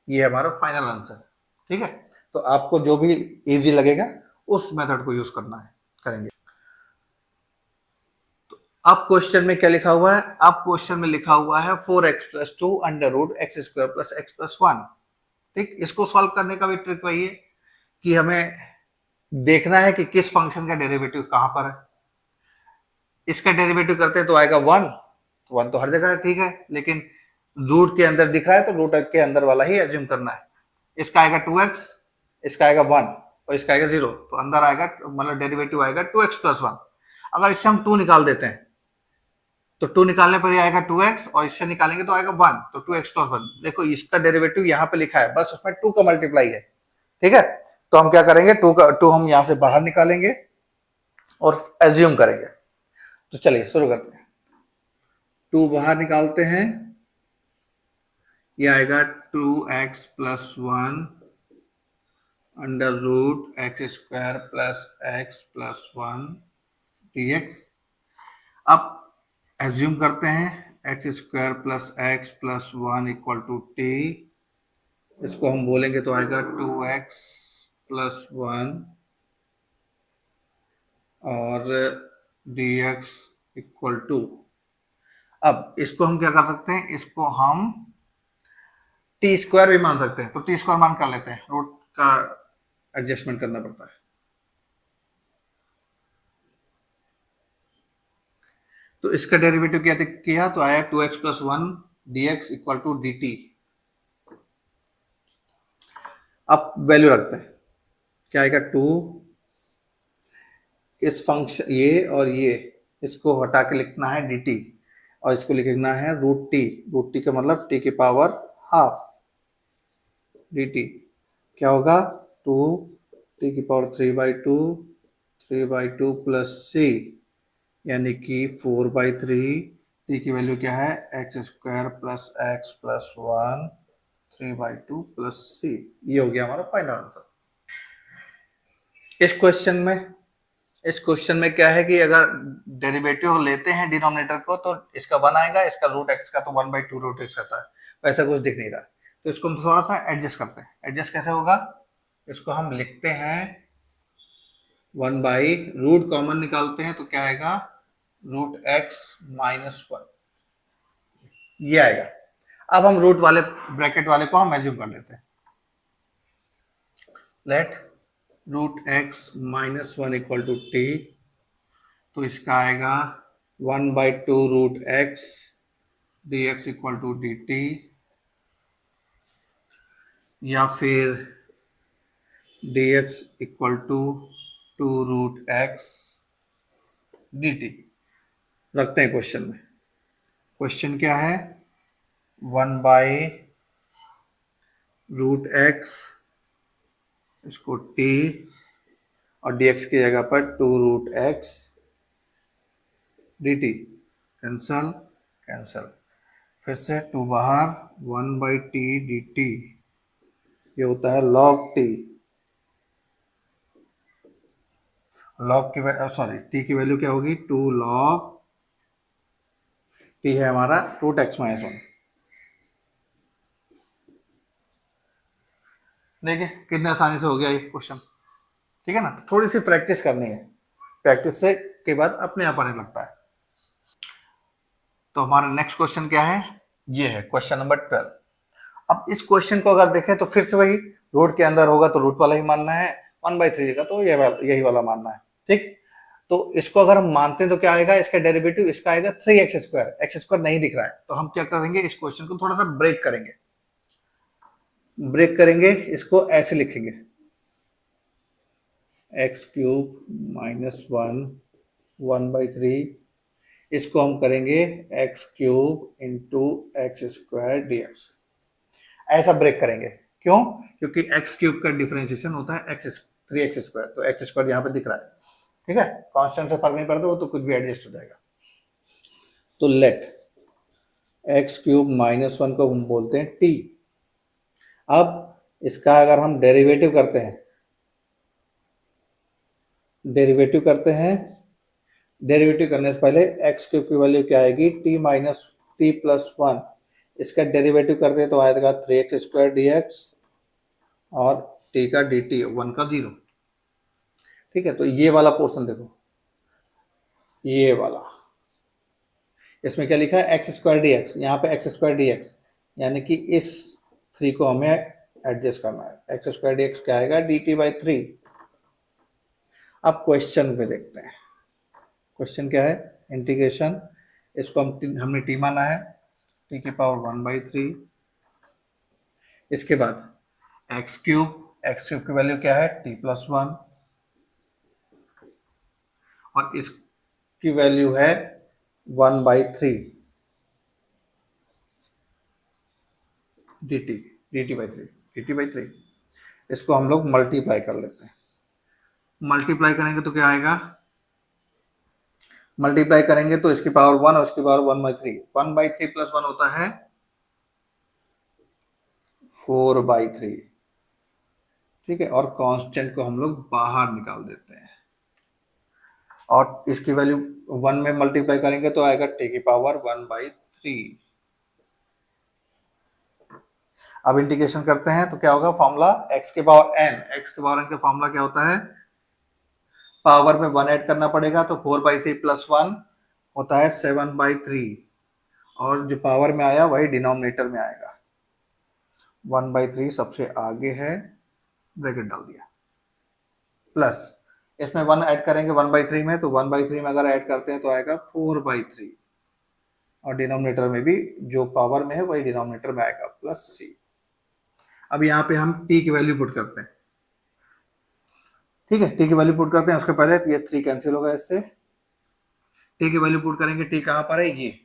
ये हमारा फाइनल आंसर। ठीक है, तो आपको जो भी इजी लगेगा उस मेथड को यूज करना है, करेंगे। तो अब क्वेश्चन में क्या लिखा हुआ है, अब क्वेश्चन में लिखा हुआ है 4x plus 2 under root x square plus x plus 1। ठीक, इसको सॉल्व करने का भी ट्रिक वही है कि हमें देखना है कि किस फंक्शन का डेरिवेटिव कहां पर है। इसका डेरिवेटिव करते हैं तो आएगा 1, तो 1 तो हर जगह है, ठीक है, लेकिन रूट के अंदर दिख रहा है तो रूट के अंदर वाला ही एज्यूम करना है। इसका आएगा 2x, इसका आएगा 1 और इसका आएगा 0, तो अंदर आएगा मतलब डेरिवेटिव आएगा 2x प्लस 1। अगर इससे हम 2 निकाल देते हैं तो 2 निकालने पर ये आएगा 2x, और इससे निकालेंगे तो आएगा 1, तो 2x प्लस 1। देखो इसका डेरिवेटिव यहाँ पे लिखा है, बस उसमें 2 का मल्टीप्लाई है। ठीक है, तो हम क्या करेंगे, 2 हम यहां से बाहर निकालेंगे और एज्यूम करेंगे। तो चलिए शुरू करते हैं। 2 बाहर निकालते हैं, ये आएगा 2x plus 1 under root x square plus x plus one D X. अब एज्यूम करते हैं x square plus x plus one equal to T. इसको हम बोलेंगे तो आएगा 2x प्लस वन और dx इक्वल टू। अब इसको हम क्या कर सकते हैं, इसको हम टी स्क्वायर भी मान सकते हैं, तो टी स्क्वायर मान कर लेते हैं, रूट का एडजस्टमेंट करना पड़ता है। तो इसका डेरिवेटिव क्या किया तो आया 2x plus one D X equal to D T. अब वैल्यू रखते हैं, क्या आएगा 2, इस फंक्शन ये और ये इसको हटा के लिखना है डी टी और इसको लिखना है रूट टी। रूट टी का मतलब टी की पावर हाफ डी टी। क्या होगा 2 टी की पावर 3/2 3/2 प्लस सी यानी कि 4/3। टी की वैल्यू क्या है x square plus x plus one 3/2 plus सी। ये हो गया हमारा फाइनल आंसर। इस क्वेश्चन में क्या है कि अगर डेरिवेटिव लेते हैं डिनोमिनेटर को तो इसका 1 आएगा, इसका रूट एक्स का तो 1/2 रूट एक्स रहता है, वैसा कुछ दिख नहीं रहा। तो इसको हम थोड़ा सा एडजस्ट करते हैं। एडजस्ट कैसे होगा, इसको हम लिखते हैं 1 बाई रूट कॉमन निकालते हैं तो क्या आएगा रूट एक्स माइनस वन, ये आएगा। अब हम रूट वाले ब्रैकेट वाले को हम एज्यूम कर लेते हैं। Let root x minus one equal to T, तो इसका आएगा 1/2 root x D X equal to D T, या फिर D X equal to 2 root x D T. रखते हैं क्वेश्चन में। क्वेश्चन क्या है 1 बाई रूट एक्स, इसको टी और डी एक्स की जगह पर 2 root x D T. Cancel cancel, फिर से 2 बाहर 1/t डी टी, ये होता है log t। log की सॉरी t की वैल्यू क्या होगी 2 log t है हमारा रूट एक्स माइनस वन। देखिए कितने आसानी से हो गया ये क्वेश्चन, ठीक है ना। तो थोड़ी सी प्रैक्टिस करनी है, प्रैक्टिस से के बाद अपने आप आने लगता है। तो हमारा नेक्स्ट क्वेश्चन क्या है, ये है क्वेश्चन नंबर 12। अब इस क्वेश्चन को अगर देखें तो फिर से वही रूट के अंदर होगा तो रूट वाला ही मानना है, 1/3 का तो यही वाला मानना है, ठीक। तो इसको अगर हम मानते हैं तो क्या आएगा, इसका डेरिवेटिव इसका आएगा 3x स्क्वायर। एक्स स्क्वायर नहीं दिख रहा है तो हम क्या करेंगे, इस क्वेश्चन को थोड़ा सा ब्रेक करेंगे, इसको ऐसे लिखेंगे एक्स क्यूब माइनस वन 1/3, इसको हम करेंगे x cube into x square D x. ऐसा ब्रेक करेंगे, क्यों, क्योंकि एक्स क्यूब का डिफरेंशिएशन होता है एक्स 3x स्क्वायर, तो एक्स स्क्वायर यहाँ पे दिख रहा है, ठीक है। कांस्टेंट से फर्क नहीं पड़ता, वो तो कुछ भी एडजस्ट हो जाएगा। तो let x cube minus one को हम बोलते हैं टी। अब इसका अगर हम डेरिवेटिव करते हैं, डेरिवेटिव करने से पहले एक्स क्यूब की वैल्यू क्या आएगी T minus T plus one, इसका डेरिवेटिव करते हैं तो आएगा 3x स्क्वायर डी एक्स और टी का डी टी 1 का 0, ठीक है। तो ये वाला पोर्शन देखो, ये वाला, इसमें क्या लिखा है एक्स स्क्वायर डी एक्स, यहाँ पे एक्स स्क्वायर डी एक्स, यानी कि इस 3 को हमें एडजस्ट करना है। एक्स स्क्वायर डी एक्स क्या आएगा डी टी बाई 3। अब क्वेश्चन पे देखते हैं, क्वेश्चन क्या है इंटीग्रेशन, इसको हमने टी माना है, टी की पावर 1/3। इसके बाद एक्स क्यूब की वैल्यू क्या है टी प्लस वन, और इसकी वैल्यू है 1/3 dt बाई थ्री। इसको हम लोग मल्टीप्लाई कर लेते हैं। मल्टीप्लाई करेंगे तो क्या आएगा, मल्टीप्लाई करेंगे तो इसकी पावर 1 और इसकी पावर 1/3, 1/3 प्लस 1 होता है 4/3, ठीक है, और कांस्टेंट को हम लोग बाहर निकाल देते हैं और इसकी वैल्यू 1 में मल्टीप्लाई करेंगे तो आएगा टी की पावर 1/3। अब इंटीग्रेशन करते हैं तो क्या होगा, फॉर्मूला x के पावर n, x के पावर n का फॉर्मूला क्या होता है, पावर में 1 ऐड करना पड़ेगा तो 4/3 प्लस 1 होता है 7/3 और जो पावर में आया वही डिनोमिनेटर में आएगा। 1/3 सबसे आगे है, ब्रैकेट डाल दिया, प्लस इसमें 1 ऐड करेंगे 1/3 में, तो 1/3 में अगर ऐड करते हैं तो आएगा 4/3 और डिनोमिनेटर में भी जो पावर में है वही डिनोमिनेटर में आएगा प्लस c। अब यहाँ पे हम t की वैल्यू पुट करते हैं, ठीक है, t की वैल्यू पुट करते हैं। उसके पहले तो ये 3 कैंसिल होगा इससे, t की वैल्यू पुट करेंगे, t कहाँ पर है, ये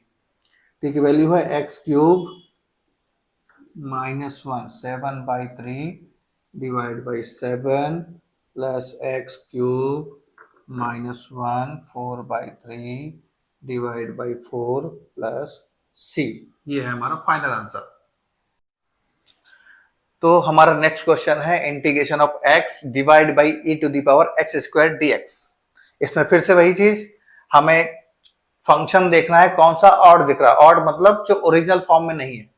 t की वैल्यू है x³ -1 7/3 divide by 7 plus x³ -1 4/3 divide by 4 plus c। ये है हमारा फाइनल आंसर। तो हमारा नेक्स्ट क्वेश्चन है integration of x divide by e⁻x² dx। इसमें फिर से वही चीज, हमें फंक्शन देखना है कौन सा ऑड दिख रहा है, ऑड मतलब जो ओरिजिनल फॉर्म में नहीं है।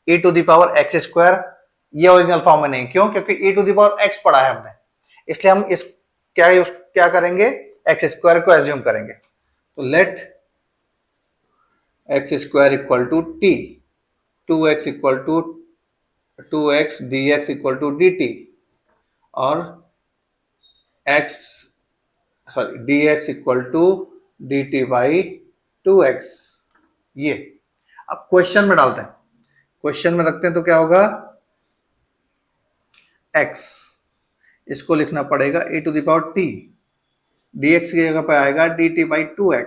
e⁻x², ये ओरिजिनल फॉर्म में नहीं, क्यों, क्योंकि e⁻x पढ़ा है हमने, इसलिए हम इस क्या करेंगे, x² को एज्यूम करेंगे। तो let x² equal to t, 2x equal to 2x dx equal to dt और dx equal to dt by 2x। ये अब क्वेश्चन में डालते हैं, क्वेश्चन में रखते हैं तो क्या होगा, x, इसको लिखना पड़ेगा e⁻t, dx की जगह पे आएगा dt बाई 2x।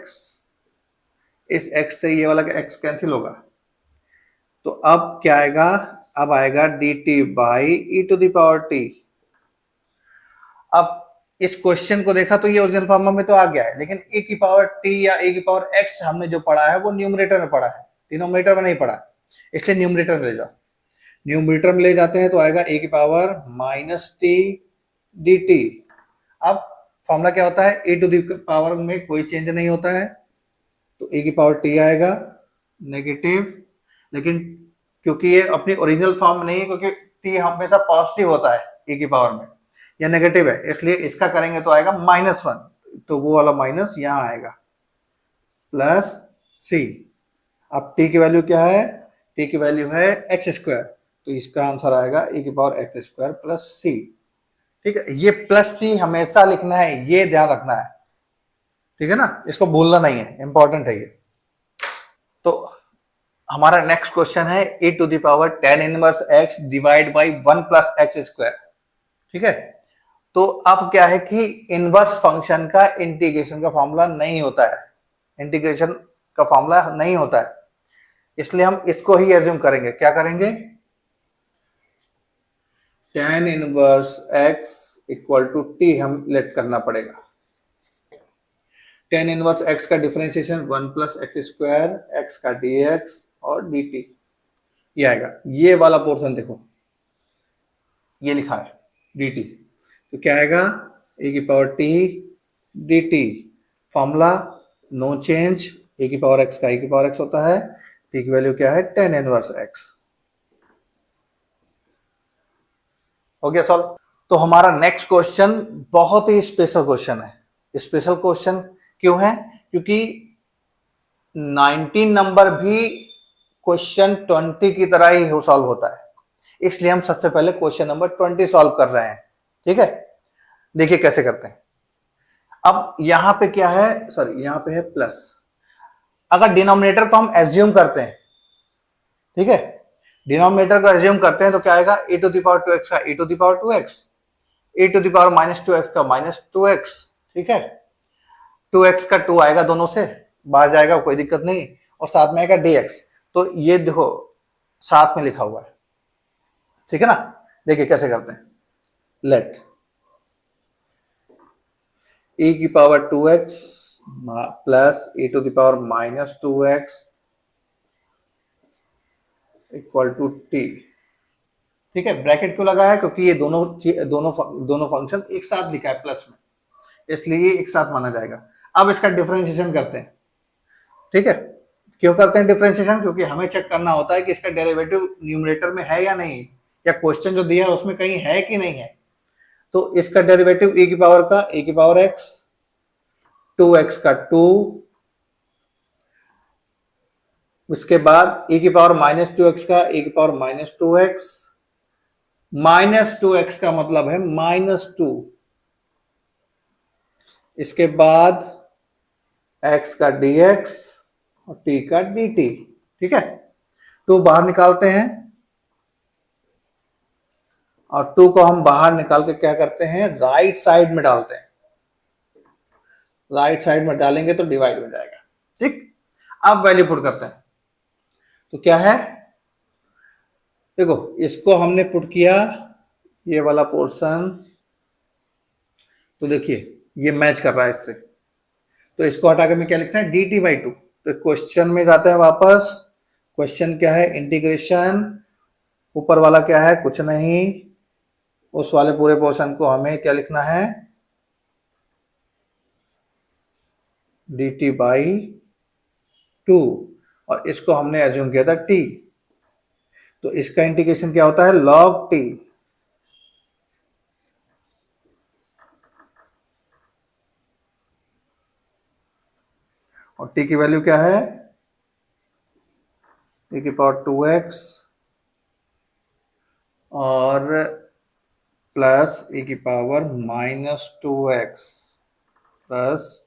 इस x से ये वाला x कैंसिल होगा, तो अब क्या आएगा, अब आएगा dt बाई e⁻t। अब इस क्वेश्चन को देखा तो ये ओरिजिनल फॉर्म में तो आ गया है, लेकिन e⁻t या e⁻x हमने जो पढ़ा है वो न्यूमरेटर में पढ़ा है, डिनोमिनेटर में नहीं पढ़ा है, इसलिए न्यूमरेटर में ले जाओ। न्यूमरेटर में ले जाते हैं तो आएगा e⁻t dt। अब फॉर्मूला क्या होता है, e⁻ में कोई चेंज नहीं होता है, तो e⁻t आएगा नेगेटिव, लेकिन क्योंकि ये अपनी ओरिजिनल फॉर्म नहीं है, क्योंकि t हमेशा पॉजिटिव होता है e⁻ में, या नेगेटिव है, इसलिए इसका करेंगे तो आएगा -1, तो वो वाला माइनस यहां आएगा, प्लस c। अब t की वैल्यू क्या है, t की वैल्यू है x², तो इसका आंसर आएगा e⁻x² प्लस c। ठीक है, ये प्लस c हमेशा लिखना है, ये ध्यान रखना है, ठीक है ना, इसको भूलना नहीं है, इंपॉर्टेंट है ये। तो हमारा नेक्स्ट क्वेश्चन है e⁻tan 1x divide by 1 plus x²। ठीक है, तो अब क्या है कि इनवर्स फंक्शन का इंटीग्रेशन का फॉर्मूला नहीं होता है, इंटीग्रेशन का फॉर्मूला नहीं होता है, इसलिए हम इसको ही एज्यूम करेंगे। क्या करेंगे, tan 1x equal to t हम लेट करना पड़ेगा। tan 1x का डिफरेंशिएशन 1 प्लस x², x का dx और dt, ये आएगा। ये वाला पोर्शन देखो, ये लिखा है dt, तो क्या आएगा, e⁻t dt, formula no change, e⁻x का e⁻x होता है, t की वैल्यू क्या है, tan 1x। हो गया सॉल्व। तो हमारा नेक्स्ट क्वेश्चन बहुत ही स्पेशल क्वेश्चन है। स्पेशल क्वेश्चन क्यों है, क्योंकि 19 नंबर भी क्वेश्चन 20 की तरह ही सॉल्व होता है, इसलिए हम सबसे पहले क्वेश्चन नंबर 20 सॉल्व कर रहे हैं। ठीक है, देखिए कैसे करते हैं। अब यहां पे क्या है, सॉरी यहां पे है प्लस, अगर डिनोमिनेटर को हम एज्यूम करते हैं, ठीक है, डिनोमिनेटर को एज्यूम करते हैं तो क्या आएगा, e⁻2x का e⁻2x, e⁻−2x का -2x। ठीक है, 2x का 2 आएगा, दोनों से बाहर जाएगा, कोई दिक्कत नहीं, और साथ में आएगा dx, तो ये देखो साथ में लिखा हुआ है। ठीक है ना, देखिए कैसे करते हैं, let e⁻2x plus e⁻−2x equal to t, ठीक है, ब्रैकेट क्यों लगाया, क्योंकि ये दोनों फंक्शन एक साथ लिखा है प्लस में, इसलिए ये एक साथ माना जाएगा। अब इसका डिफरेंशिएशन करते हैं। ठीक है, क्यों करते हैं डिफरेंशिएशन, क्योंकि हमें चेक करना होता है कि इसका डेरिवेटिव न्यूमरेटर में है या नहीं, या क्वेश्चन जो दिया है उसमें कहीं है कि नहीं है। तो इसका डेरिवेटिव e की पावर का e की पावर x, 2x का 2, उसके बाद e की पावर -2x का e की पावर -2x, -2x का मतलब है -2, इसके बाद x का dx और t का dt। ठीक है, 2 बाहर निकालते हैं और 2 को हम बाहर निकाल के क्या करते हैं, राइट साइड में डालते हैं। राइट साइड में डालेंगे तो डिवाइड हो जाएगा। ठीक, अब वैल्यू पुट करते हैं, तो क्या है, देखो इसको हमने पुट किया, ये वाला पोर्शन, तो देखिए ये मैच कर रहा है इससे, तो इसको हटा के मैं क्या लिखना है, dt/2। तो क्वेश्चन में जाते हैं वापस, क्वेश्चन क्या है, इंटीग्रेशन, ऊपर वाला क्या है, कुछ नहीं, उस वाले पूरे पोर्शन को हमें क्या लिखना है, dt/2, और इसको हमने एज्यूम किया था t, तो इसका इंटीग्रेशन क्या होता है, log t, और t की वैल्यू क्या है, e की पावर 2x और प्लस e की पावर -2x प्लस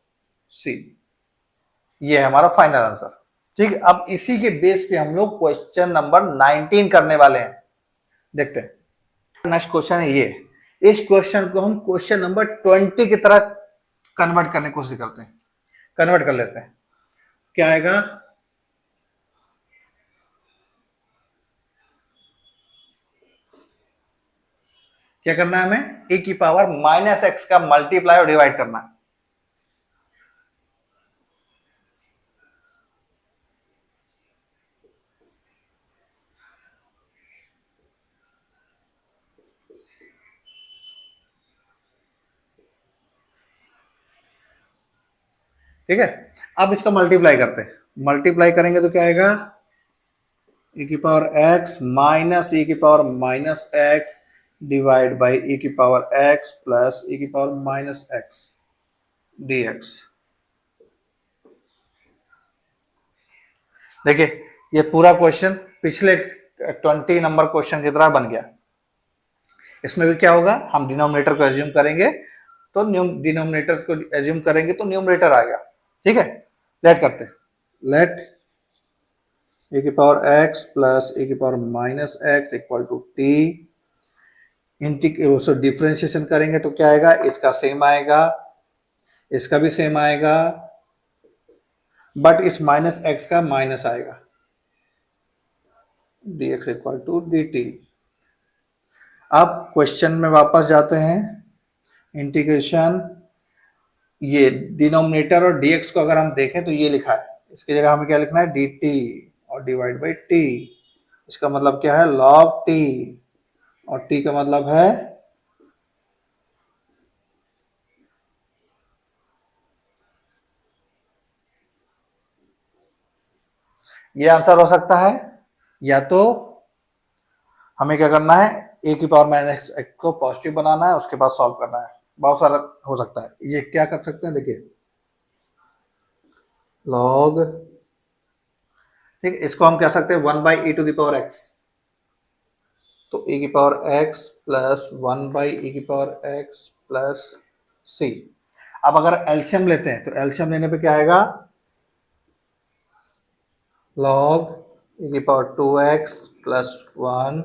c। ये है हमारा फाइनल आंसर। ठीक है, अब इसी के बेस पे हम लोग क्वेश्चन नंबर 19 करने वाले हैं। देखते हैं, नेक्स्ट क्वेश्चन है ये, इस क्वेश्चन को हम क्वेश्चन नंबर 20 की तरह कन्वर्ट करने की कोशिश करते हैं, कन्वर्ट कर लेते हैं। क्या आएगा, क्या करना है हमें, e की पावर -x का मल्टीप्लाई और डिवाइड करना है। ठीक है, अब इसका मल्टीप्लाई करते हैं, मल्टीप्लाई करेंगे तो क्या आएगा, e की पावर x माइनस e की power -x divide by e की पावर x प्लस e की पावर -x dx। देखिए ये पूरा क्वेश्चन पिछले 20 नंबर क्वेश्चन की तरह बन गया। इसमें भी क्या होगा, हम डिनोमिनेटर को एज्यूम करेंगे, तो डिनोमिनेटर को एज्यूम करेंगे तो न्यूमरेटर आएगा। ठीक है, लेट करते हैं, लेट e की पावर x प्लस e की power -x equal to t, differentiation करेंगे तो क्या आएगा, इसका सेम आएगा, इसका भी सेम आएगा, बट इस -x का माइनस आएगा, dx इक्वल टू dt। अब क्वेश्चन में वापस जाते हैं, इंटीग्रेशन, ये डिनोमिनेटर और dx को अगर हम देखें तो ये लिखा है, इसकी जगह हमें क्या लिखना है, dt और डिवाइड बाई t। इसका मतलब क्या है, log t, और t का मतलब है ये आंसर हो सकता है, या तो हमें क्या करना है, a की पावर -x को पॉजिटिव बनाना है, उसके बाद सॉल्व करना है, बहुत सारा हो सकता है। ये क्या कर सकते हैं, देखिए log, ठीक, इसको हम कह सकते हैं 1/e⁻x, तो e की power x plus 1/e⁻x plus c। अब अगर एलसीएम लेते हैं तो एलसीएम लेने पे क्या आएगा, log e की पावर 2x प्लस 1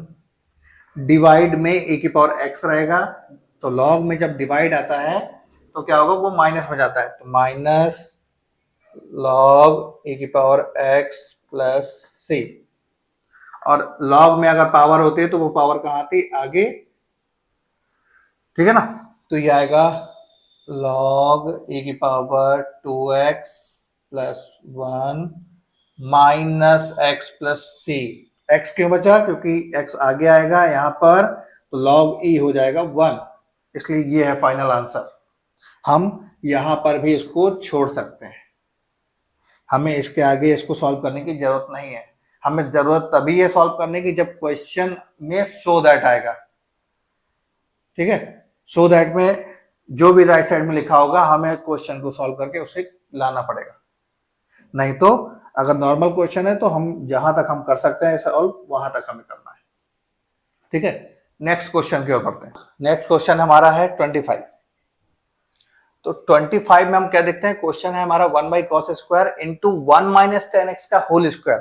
डिवाइड में e की पावर x रहेगा, तो log में जब डिवाइड आता है तो क्या होगा, वो माइनस में जाता है, तो माइनस log e की पावर x प्लस c। और log में अगर पावर होती है तो वो पावर कहाँ आती, आगे, ठीक है ना, तो ये आएगा log e की power 2x plus 1 minus x plus c। x क्यों बचा? क्योंकि x आगे आएगा यहाँ पर, तो log e हो जाएगा 1, इसलिए ये है फाइनल आंसर। हम यहां पर भी इसको छोड़ सकते हैं, हमें इसके आगे इसको सॉल्व करने की जरूरत नहीं है। हमें जरूरत तभी है सॉल्व करने की जब क्वेश्चन में सो दैट आएगा, ठीक है। सो दैट में जो भी राइट साइड में लिखा होगा हमें क्वेश्चन को सॉल्व करके उसे लाना पड़ेगा। नहीं तो अगर नॉर्मल क्वेश्चन है तो हम जहां तक हम कर सकते हैं सॉल्व वहां तक हमें करना है, ठीक है। नेक्स्ट क्वेश्चन की ओर करते हैं। नेक्स्ट क्वेश्चन हमारा है 25। तो 25 में हम क्या देखते हैं, क्वेश्चन है हमारा 1 by cos square into 1 minus ten x का होल स्क्वायर।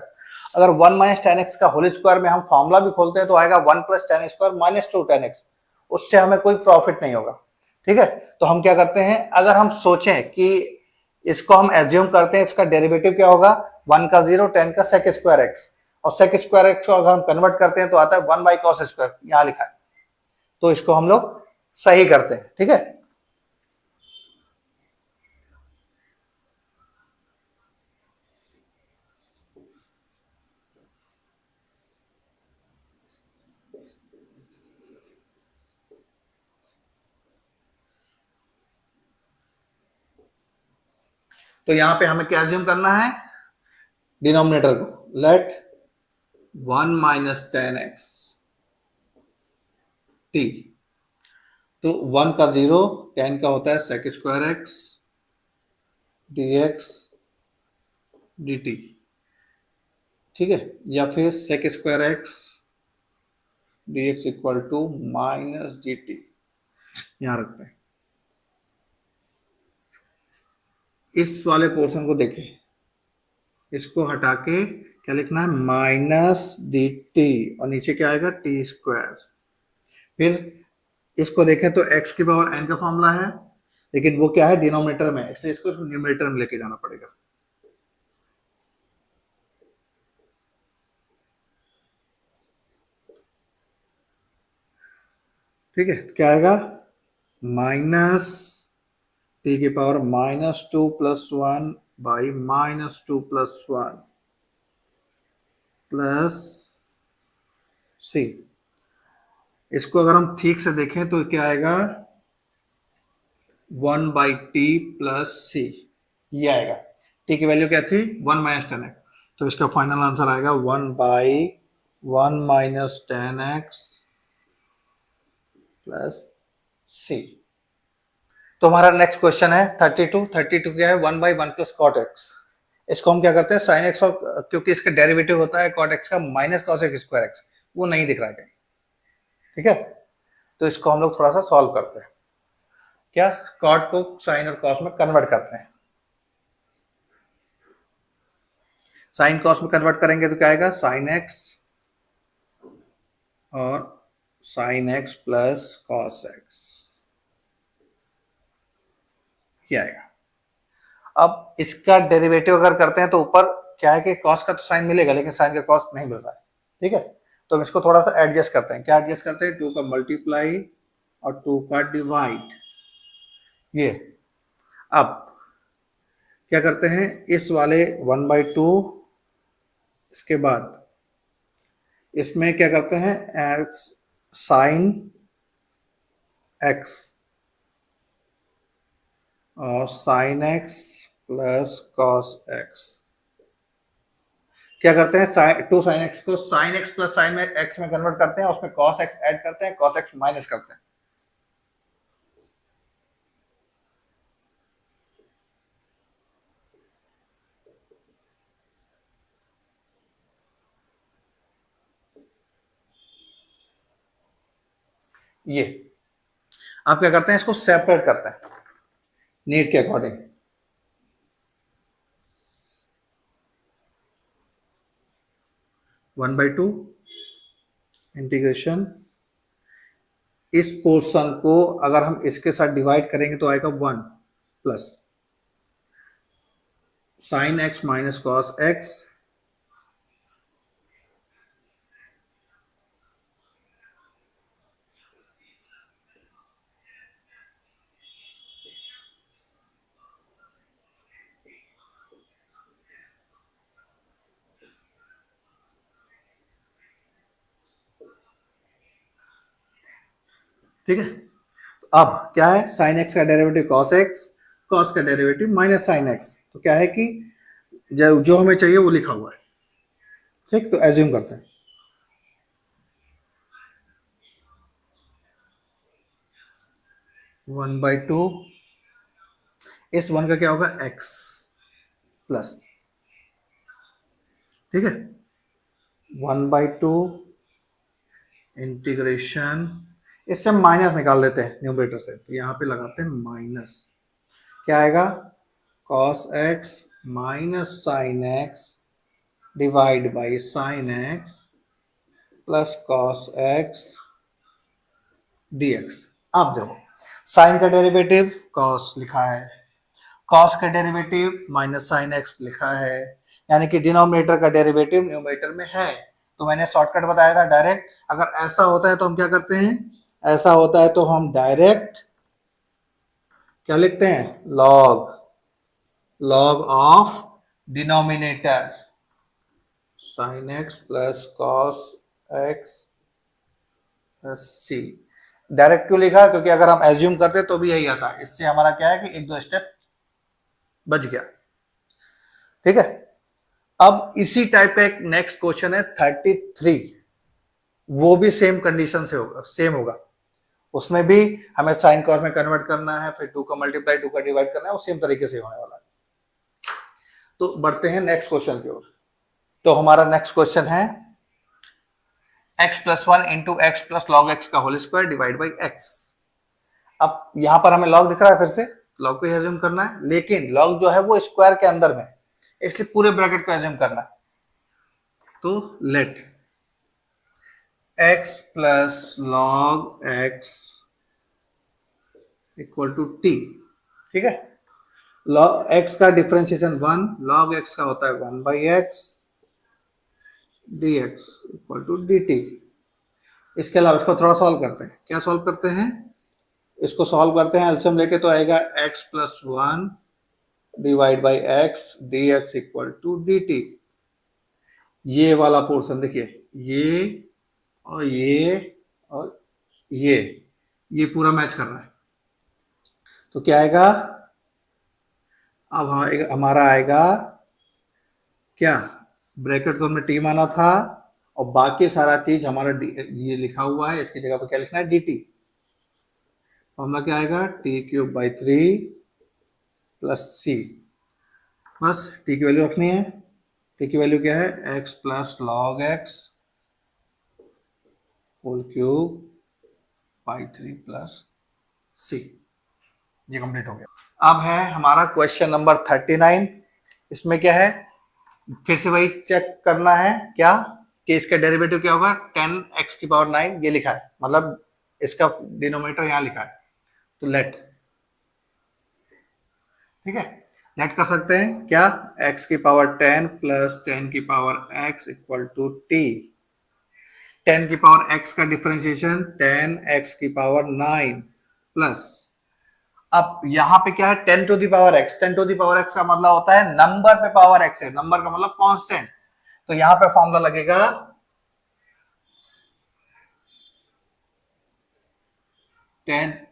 अगर 1 माइनस टेन एक्स का होल स्क्वायर में हम फॉर्मूला भी खोलते हैं तो आएगा 1 plus ten square minus 2 ten x, उससे हमें कोई प्रॉफिट नहीं होगा, ठीक है। तो हम क्या करते हैं, अगर हम सोचें कि इसको हम एज्यूम करते हैं इसका डेरिवेटिव क्या होगा, 1 का 0 10 का सेक स्क्वायर एक्स, और सेक स्क्वायर एक्स को अगर हम कन्वर्ट करते हैं तो आता है 1 बाई कॉस स्क्वायर, यहां लिखा है। तो इसको हम लोग सही करते हैं, ठीक है। तो यहां पे हमें क्या एज्यूम करना है, डिनोमिनेटर को let 1 minus ten x T, तो 1 का 0 10 का होता है sec square x D X D T, ठीक है। या फिर sec square x D X equal to minus D T, यहां रखते हैं। इस वाले पोर्शन को देखें, इसको हटा के क्या लिखना है, माइनस डी टी, और नीचे क्या आएगा टी स्क्वायर। फिर इसको देखें तो x की पावर n का फॉर्मूला है, लेकिन वो क्या है डिनोमिनेटर में, इसलिए इसको न्यूमरेटर में लेके जाना पड़ेगा। ठीक है, क्या आएगा, माइनस टी की power minus 2 plus 1 by minus 2 plus 1 plus C. इसको अगर हम ठीक से देखें तो क्या आएगा, 1 बाई टी प्लस सी, ये आएगा। टी की वैल्यू क्या थी, 1 माइनस टेन एक्स, तो इसका फाइनल आंसर आएगा 1 बाई 1 minus ten x plus C. तो हमारा नेक्स्ट क्वेश्चन है 32। 32 क्या है, 1 बाई 1 प्लस कॉट एक्स। इसको हम क्या करते हैं, साइन एक्स, और क्योंकि इसका डेरिवेटिव होता है कॉट एक्स का minus cos x square x, वो नहीं दिख रहा है कहीं, ठीक है। तो इसको हम लोग थोड़ा सा सॉल्व करते हैं, क्या कॉट को साइन और कॉस में कन्वर्ट करते हैं। साइन कॉस में कन्वर्ट करेंगे तो क्या आएगा, साइन एक्स और sign x plus cos x, ये आएगा। अब इसका डेरिवेटिव अगर करते हैं तो ऊपर क्या है कि कॉस का तो साइन मिलेगा लेकिन साइन का कॉस नहीं मिल रहा है, ठीक है। तो हम इसको थोड़ा सा एडजस्ट करते हैं, क्या एडजस्ट करते हैं, 2 का मल्टीप्लाई और 2 का डिवाइड, ये। अब क्या करते हैं, इस वाले 1 बाई 2, इसके बाद इसमें क्या करते हैं, साइन एक्स और sign x plus cos x, क्या करते हैं, टू साइन एक्स को sign x plus sine x में कन्वर्ट करते हैं, उसमें कॉस एक्स ऐड करते हैं, कॉस एक्स माइनस करते हैं। ये आप क्या करते हैं, इसको सेपरेट करते हैं नीड के according. One by two integration, इस पोर्शन को अगर हम इसके साथ डिवाइड करेंगे तो आएगा 1 plus sine x minus cos x ठीक है, तो अब क्या है, साइन एक्स का डेरिवेटिव कॉस एक्स, कॉस का डेरिवेटिव माइनस साइन एक्स, तो क्या है कि जो हमें चाहिए वो लिखा हुआ है। ठीक, तो एज्यूम करते हैं 1/2, इस 1 का क्या होगा x प्लस, ठीक है, 1/2 इंटीग्रेशन, इससे हम माइनस निकाल देते हैं न्यूमरेटर से, तो यहाँ पे लगाते हैं माइनस, क्या आएगा cos x minus sine x divide by sign x plus cos x dx। अब देखो साइन का डेरिवेटिव cos लिखा है, cos का डेरिवेटिव माइनस साइन एक्स लिखा है, यानी कि डिनोमिनेटर का डेरिवेटिव न्यूमरेटर में है, तो मैंने शॉर्टकट बताया था डायरेक्ट। अगर ऐसा होता है तो हम क्या करते हैं, ऐसा होता है तो हम डायरेक्ट क्या लिखते हैं, log of denominator sine x plus cos x plus C. Direct क्यों लिखा, क्योंकि अगर हम एज्यूम करते तो भी यही आता, इससे हमारा क्या है कि एक दो स्टेप बच गया। ठीक है, अब इसी टाइप का एक नेक्स्ट क्वेश्चन है 33, वो भी सेम कंडीशन से होगा, सेम होगा, उसमें भी हमें साइन कॉस में कन्वर्ट करना है, फिर 2 का मल्टीप्लाई 2 का डिवाइड करना है, वो सेम तरीके से होने वाला है। तो बढ़ते हैं नेक्स्ट क्वेश्चन की ओर। तो हमारा नेक्स्ट क्वेश्चन है x plus 1 into x plus log x का whole square divide by x. अब यहां पर हमें लॉग दिख रहा है, फिर से लॉग को एज्यूम करना है, लेकिन लॉग जो है वो स्क्वायर के अंदर में, इसलिए पूरे ब्रैकेट को एज्यूम करना है। तो let x plus log x equal to T, ठीक है, लॉग x का डिफरेंशिएशन 1, लॉग x का होता है 1/x dx equal to dt। इसके अलावा इसको थोड़ा सॉल्व करते हैं, क्या सॉल्व करते हैं, इसको सॉल्व करते हैं, एलसीएम लेके तो आएगा x plus 1 divide by x D X equal to D T. ये वाला पोर्शन देखिए, ये और ये पूरा मैच कर रहा है, तो क्या आएगा, अब हमारा आएगा क्या, ब्रैकेट को हमने टी माना था और बाकी सारा चीज हमारा ये लिखा हुआ है, इसकी जगह पर क्या लिखना है, डी टी। फॉर्मूला क्या आएगा, t³/3 प्लस सी, बस टी की वैल्यू रखनी है, टी की वैल्यू क्या है, x plus log x whole cube by 3 plus सी। ये कंप्लीट हो गया। अब है हमारा क्वेश्चन नंबर 39, इसमें क्या है, फिर से वही चेक करना है क्या, कि इसका डेरिवेटिव क्या होगा, 10x⁹ ये लिखा है, मतलब इसका डिनोमिनेटर यहां लिखा है, तो लेट, ठीक है, लेट कर सकते हैं क्या, x⁻10 plus 10⁻x equal to T, 10⁻x का डिफरेंशिएशन 10x⁹ प्लस, अब यहां पे क्या है 10⁻x, 10⁻x का मतलब होता है नंबर पे पावर x है, नंबर का मतलब कांस्टेंट, तो यहां पे फॉर्मूला लगेगा 10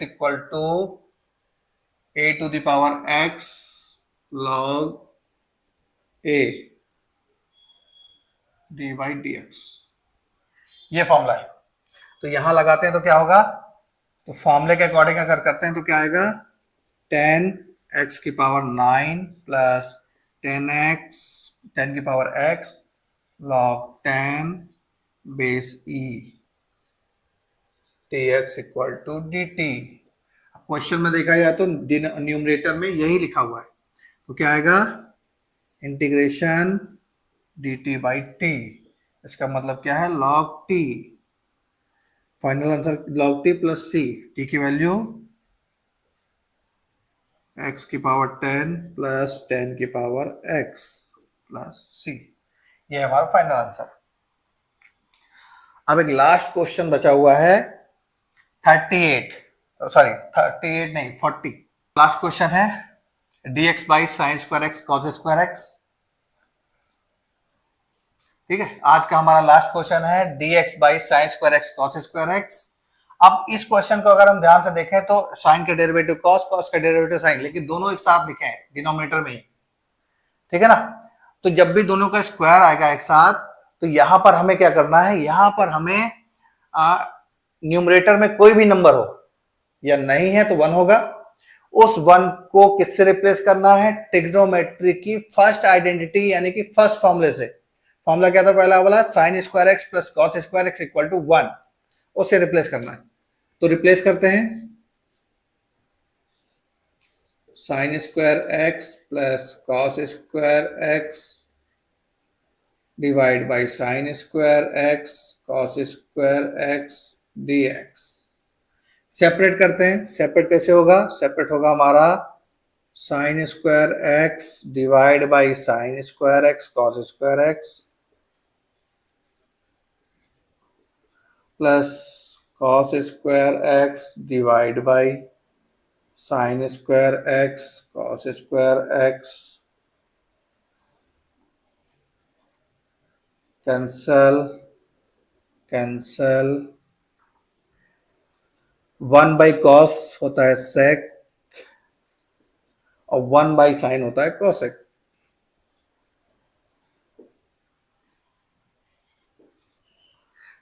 equal to a⁻x log a dy/dx, ये फॉर्मूला है। तो यहां लगाते हैं तो क्या होगा, तो फॉर्मूले के अकॉर्डिंग अगर करते हैं तो क्या आएगा, 10x⁹ plus 10x log 10 base e dx equal to dt। Question में देखा जाए तो न्यूमरेटर में यही लिखा हुआ है, तो क्या आएगा, इंटीग्रेशन dt/t, इसका मतलब क्या है, log t, final answer log t plus c, t की value x⁻10 plus 10⁻x plus c, ये हमारा फाइनल आंसर। अब एक लास्ट क्वेश्चन बचा हुआ है 38 नहीं 40, लास्ट क्वेश्चन है dx by sine square x cos square x. ठीक है, आज का हमारा लास्ट क्वेश्चन है dx by sine square x cos square x. अब इस क्वेश्चन को अगर हम ध्यान से देखें तो साइन का डेरिवेटिव कॉस, कॉस का डेरिवेटिव साइन, लेकिन दोनों एक साथ लिखे हैं डिनोमिनेटर में ही, ठीक है ना। तो जब भी दोनों का स्क्वायर आएगा एक साथ, तो यहां पर हमें क्या करना है, यहां पर हमें न्यूमरेटर में कोई भी नंबर हो या नहीं है तो 1 होगा, उस 1 को किससे रिप्लेस करना है, ट्रिग्नोमेट्री की फर्स्ट आइडेंटिटी यानी कि फर्स्ट फॉर्मूले से। फॉर्मूला क्या था पहला वाला, sine square x plus cos square x equal to 1, उससे रिप्लेस करना है। तो रिप्लेस करते हैं, sine square x plus cos square x divide by sine square x cos square x dx। Separate करते हैं, सेपरेट कैसे होगा, सेपरेट होगा हमारा sine square x divide by sine square x cos square x plus cos square x divide by sine square x cos square x, cancel cancel, 1 by cos होता है सेक और 1 by sine होता है cosec.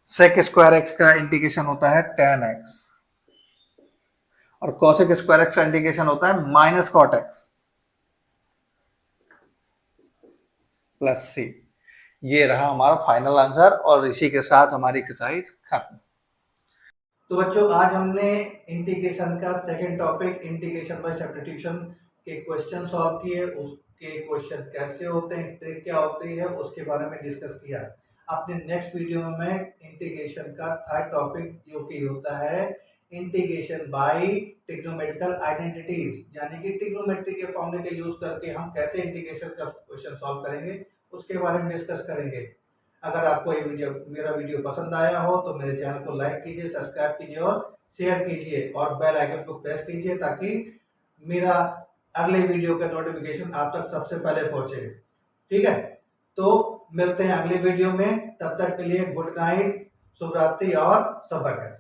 सेक square x का integration होता है tan x और cosec square x का इंटीग्रेशन होता है माइनस कॉट एक्स प्लस सी। ये रहा हमारा फाइनल आंसर और इसी के साथ हमारी एक्सरसाइज खत्म। तो बच्चों आज हमने इंटीग्रेशन का second topic integration by substitution के क्वेश्चन सॉल्व किए, उसके क्वेश्चन कैसे होते हैं, ट्रिक क्या होती है, उसके बारे में डिस्कस किया। अपने नेक्स्ट वीडियो में मैं इंटीग्रेशन का थर्ड टॉपिक जो कि होता है इंटीग्रेशन बाय ट्रिग्नोमेट्रिकल आइडेंटिटीज, यानी कि ट्रिग्नोमेट्री के फॉर्मूले का यूज करके हम कैसे इंटीग्रेशन का क्वेश्चन सॉल्व करेंगे, उसके बारे में डिस्कस करेंगे। अगर आपको ये वीडियो मेरा वीडियो पसंद आया हो तो मेरे चैनल को लाइक कीजिए, सब्सक्राइब कीजिए और शेयर कीजिए और बेल आइकन को प्रेस कीजिए ताकि मेरा अगले वीडियो का नोटिफिकेशन आप तक सबसे पहले पहुंचे। ठीक है, तो मिलते हैं अगले वीडियो में, तब तक के लिए गुड नाइट, शुभ रात्रि और सब बरकत।